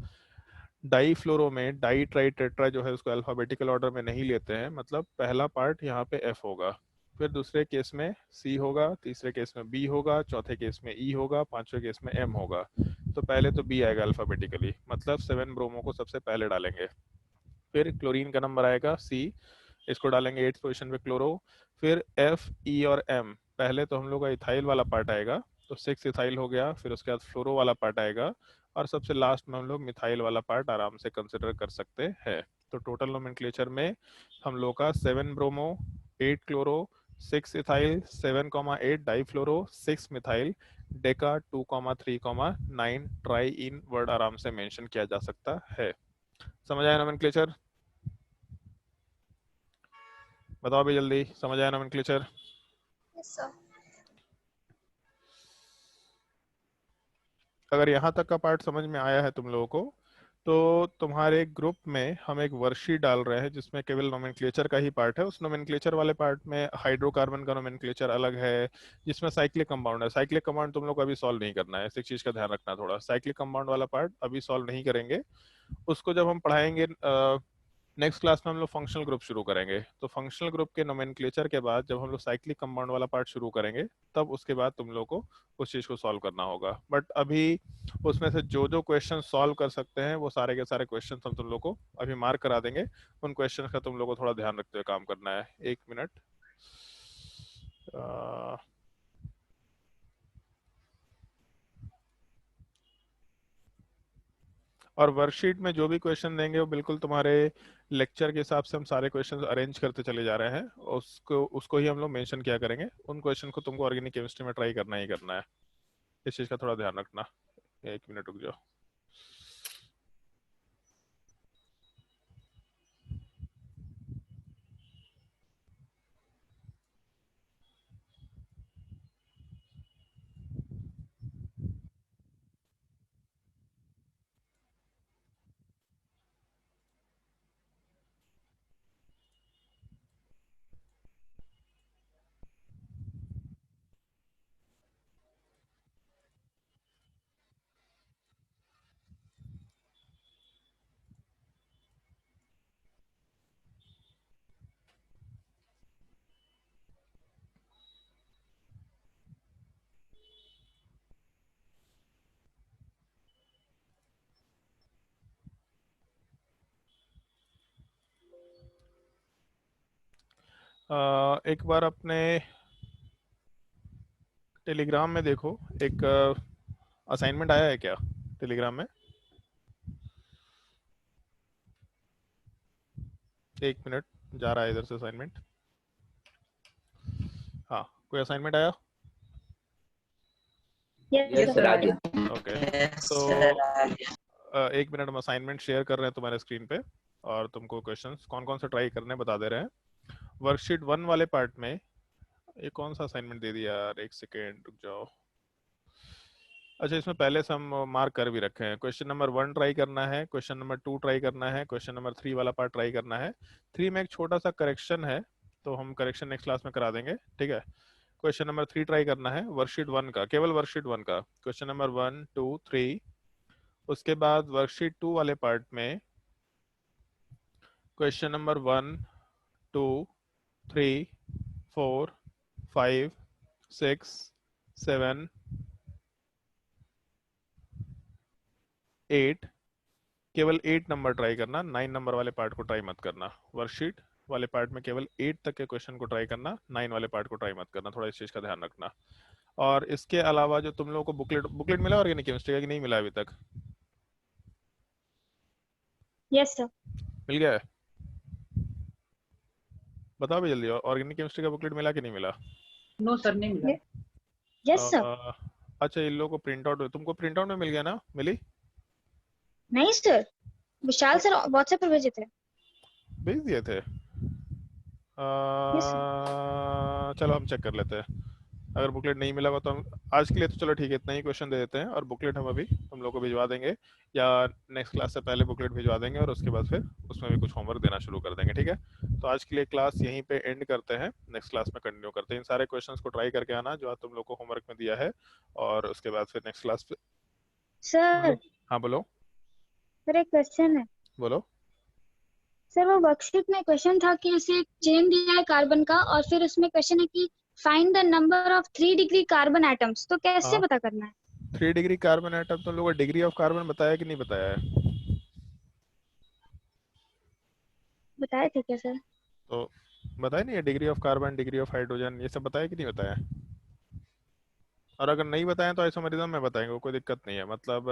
डाई फ्लोरो में डाई ट्राई टेट्रा जो है उसको अल्फाबेटिकल ऑर्डर में नहीं लेते हैं, मतलब पहला पार्ट यहाँ पे F होगा, फिर दूसरे केस में C होगा, तीसरे केस में B होगा, चौथे केस में E होगा, पांचवें केस में M होगा। तो पहले तो B आएगा अल्फाबेटिकली, मतलब 7 ब्रोमो को सबसे पहले डालेंगे। फिर क्लोरीन का नंबर आएगा C, इसको डालेंगे 8th पोजीशन पे क्लोरो। फिर F, E और M, पहले तो हम लोग का इथाइल वाला पार्ट आएगा, तो 6 इथाइल हो गया। फिर उसके बाद फ्लोरो वाला पार्ट आएगा, और सबसे लास्ट में हम लोग मिथाइल वाला पार्ट आराम से कंसिडर कर सकते हैं। तो टोटल नोमेनक्लेचर में हम लोग का 7 bromo, 8 chloro, 6 ethyl, 7,8 di fluoro, 6 methyl, deca 2, 3, 9 tri इन वर्ड आराम से मेंशन किया जा सकता है। समझ आया नोमेनक्लेचर? बताओ भी जल्दी, समझ आया नोमेनक्लेचर? Yes sir. अगर यहाँ तक का पार्ट समझ में आया है तुम लोगों को, तो तुम्हारे ग्रुप में हम एक वर्कशीट डाल रहे हैं जिसमें केवल नोमेनक्लेचर का ही पार्ट है। उस नोमेनक्लेचर वाले पार्ट में हाइड्रोकार्बन का नोमेनक्लेचर अलग है, जिसमें साइक्लिक कंपाउंड है। साइक्लिक कंपाउंड तुम लोग को अभी सॉल्व नहीं करना है, इस चीज का ध्यान रखना थोड़ा। साइक्लिक कंपाउंड वाला पार्ट अभी सॉल्व नहीं करेंगे, उसको जब हम पढ़ाएंगे नेक्स्ट क्लास में हम लोग फंक्शनल ग्रुप शुरू करेंगे। तो फंक्शनल ग्रुप के नोमेनक्लेचर के बाद जब हम लोग साइक्लिक कंपाउंड वाला पार्ट शुरू करेंगे, तब उसके बाद तुम लोग को उस चीज को सॉल्व करना होगा। बट अभी उसमें से जो जो क्वेश्चन सॉल्व कर सकते हैं वो सारे के सारे क्वेश्चन हम तुम लोग को अभी मार्क करा देंगे। उन क्वेश्चन का तुम लोग को थोड़ा ध्यान रखते हुए काम करना है। 1 मिनट। और वर्कशीट में जो भी क्वेश्चन देंगे वो बिल्कुल तुम्हारे लेक्चर के हिसाब से हम सारे क्वेश्चन अरेंज करते चले जा रहे हैं, उसको उसको ही हम लोग मेंशन किया करेंगे। उन क्वेश्चन को तुमको ऑर्गेनिक केमिस्ट्री में ट्राई करना ही करना है, इस चीज का थोड़ा ध्यान रखना। 1 मिनट रुक जाओ। एक बार अपने टेलीग्राम में देखो, एक असाइनमेंट आया है क्या टेलीग्राम में? 1 मिनट, जा रहा है इधर से असाइनमेंट। हाँ, कोई असाइनमेंट आया? यस सर, आगे। ओके, Yes, तो sir, आ गया। 1 मिनट हम असाइनमेंट शेयर कर रहे हैं तुम्हारे स्क्रीन पे, और तुमको क्वेश्चंस कौन कौन से ट्राई करने बता दे रहे हैं। वर्कशीट 1 वाले पार्ट में ये कौन सा असाइनमेंट दे दिया यार, 1 सेकेंड रुक जाओ। अच्छा, इसमें पहले से हम मार्क कर भी रखे हैं। क्वेश्चन नंबर 1 ट्राई करना है, क्वेश्चन नंबर 2 ट्राई करना है, क्वेश्चन नंबर 3 वाला पार्ट ट्राई करना है। 3 में एक छोटा सा करेक्शन है, तो हम करेक्शन नेक्स्ट क्लास में करा देंगे, ठीक है। क्वेश्चन नंबर 3 ट्राई करना है वर्कशीट 1 का, केवल वर्कशीट 1 का, क्वेश्चन नंबर 1 2 3। उसके बाद वर्कशीट 2 वाले पार्ट में क्वेश्चन नंबर 1 2 3 4 5 6 7 8, केवल 8 नंबर ट्राई करना, 9 नंबर वाले पार्ट को ट्राई मत करना। वर्कशीट वाले पार्ट में केवल 8 तक के क्वेश्चन को ट्राई करना, 9 वाले पार्ट को ट्राई मत करना, थोड़ा इस चीज का ध्यान रखना। और इसके अलावा जो तुम लोगों को बुकलेट मिला ऑर्गेनिक केमिस्ट्री का कि नहीं मिला अभी तक? Yes sir. मिल गया है? बताओ भी जल्दी, ऑर्गेनिक केमिस्ट्री का बुकलेट मिला कि नहीं मिला? नो सर, नहीं मिला। Yes sir. अच्छा, इन लोगों को प्रिंट आउट, तुमको प्रिंट आउट में मिल गया ना? मिली? नहीं सर, विशाल सर व्हाट्सएप पर भेजे थे। भेज दिए थे? चलो हम चेक कर लेते हैं। अगर बुकलेट नहीं मिला हुआ तो हम आज के लिए तो चलो ठीक है, इतना ही क्वेश्चन दे देते हैं, और बुकलेट हम अभी तुम लोग को भिजवा देंगे, या नेक्स्ट क्लास से पहले बुकलेट भिजवा देंगे, और उसके बाद फिर उसमें भी कुछ होमवर्क देना शुरू कर देंगे, ठीक है। तो आज के लिए क्लास यहीं पे एंड करते हैं, नेक्स्ट क्लास में कंटिन्यू करते हैं। इन सारे क्वेश्चंस को ट्राई करके आना जो आज तुम लोग को होमवर्क में दिया है, और उसके बाद फिर नेक्स्ट क्लास पे। सर हाँ बोलो। सर एक क्वेश्चन है। बोलो। सर वो वर्कशीट में क्वेश्चन था कि ऐसे एक चेन दिया है कार्बन का, और फिर उसमें क्वेश्चन है कि find the number of 3 degree carbon atoms, तो कैसे हाँ। पता करना है? 3 डिग्री कार्बन एटम, तुम लोगों को डिग्री ऑफ कार्बन बताया कि नहीं बताया है? बताए थे क्या सर? तो बताया नहीं है, degree of carbon, degree of hydrogen, ये सब बताया कि नहीं बताया? और अगर नहीं बताएं तो आइसोमेरिज्म में बताएंगे, कोई दिक्कत नहीं है। मतलब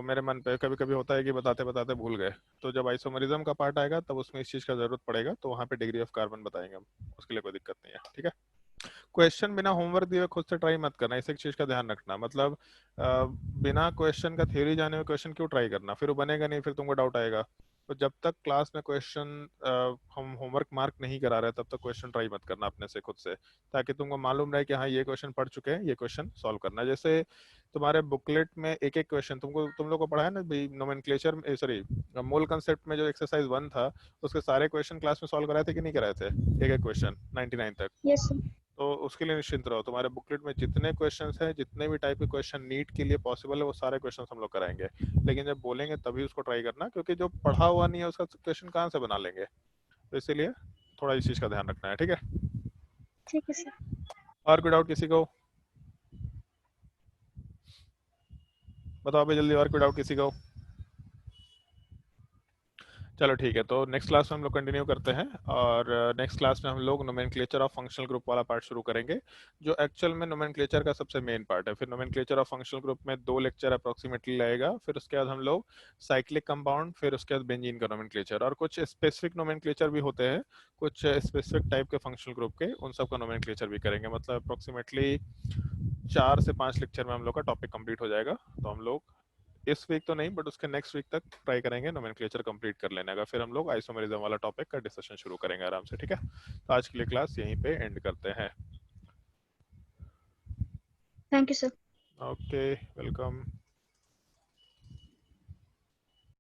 मेरे मन पे कभी कभी होता है कि बताते बताते भूल गए, तो जब आइसोमेरिज्म का पार्ट आएगा तब उसमें इस चीज का जरूरत पड़ेगा, तो वहाँ पे डिग्री ऑफ कार्बन बताएंगे हम, उसके लिए कोई दिक्कत नहीं है, ठीक है। क्वेश्चन बिना होमवर्क दिए खुद से ट्राई मत करना, इस एक चीज का ध्यान रखना। मतलब बिना क्वेश्चन का थ्योरी जाने हुए क्वेश्चन क्यों ट्राई करना, फिर वो बनेगा नहीं, फिर तुमको डाउट आएगा। तो जब तक क्लास में क्वेश्चन हम होमवर्क मार्क नहीं करा रहे तब तक क्वेश्चन ट्राई मत करना अपने से खुद से, ताकि तुमको मालूम रहे कि हाँ ये क्वेश्चन पढ़ चुके हैं, ये क्वेश्चन सॉल्व करना है। जैसे तुम्हारे बुकलेट में एक एक क्वेश्चन तुम लोग को पढ़ा है ना भाई, नोमेनक्लेचर में, सॉरी मोल कंसेप्ट में जो एक्सरसाइज 1 था उसके सारे क्वेश्चन क्लास में सॉल्व कराए थे कि नहीं कराए थे, एक एक क्वेश्चन 99 तक। Yes sir. तो उसके लिए निश्चिंत रहो, तुम्हारे बुकलेट में जितने क्वेश्चंस हैं, जितने भी टाइप के क्वेश्चन नीट के लिए पॉसिबल है वो सारे क्वेश्चंस हम लोग कराएंगे। लेकिन जब बोलेंगे तभी उसको ट्राई करना, क्योंकि जो पढ़ा हुआ नहीं है उसका क्वेश्चन कहाँ से बना लेंगे, तो इसीलिए थोड़ा इस चीज का ध्यान रखना है, ठीक है। ठीक है सर। और कोई डाउट किसी को? बताओ भाई जल्दी, और कोई डाउट किसी को? चलो ठीक है, तो नेक्स्ट क्लास में हम लोग कंटिन्यू करते हैं, और नेक्स्ट क्लास में हम लोग नोमेनक्लेचर ऑफ फंक्शनल ग्रुप वाला पार्ट शुरू करेंगे, जो एक्चुअल में नोमेनक्लेचर का सबसे मेन पार्ट है। फिर नोमेनक्लेचर ऑफ फंक्शनल ग्रुप में 2 लेक्चर अप्रोक्सीमेटली लगेगा, फिर उसके बाद हम लोग साइक्लिक कंपाउंड, फिर उसके बाद बेंजीन का नोमेनक्लेचर, और कुछ स्पेसिफिक नोमेनक्लेचर भी होते हैं, कुछ स्पेसिफिक टाइप के फंक्शनल ग्रुप के, उन सब का नोमेनक्लेचर भी करेंगे। मतलब अप्रोक्सीमेटली 4 से 5 लेक्चर में हम लोग का टॉपिक कंप्लीट हो जाएगा। तो हम लोग इस वीक तो नहीं, बट उसके नेक्स्ट वीक तक ट्राई करेंगे नोमेनक्लेचर कंप्लीट कर लेने का। फिर हम लोग आइसोमेरिज्म वाला टॉपिक का डिस्कशन शुरू करेंगे आराम से, ठीक है। तो आज के लिए क्लास यहीं पे एंड करते हैं। Thank you sir. Okay, welcome.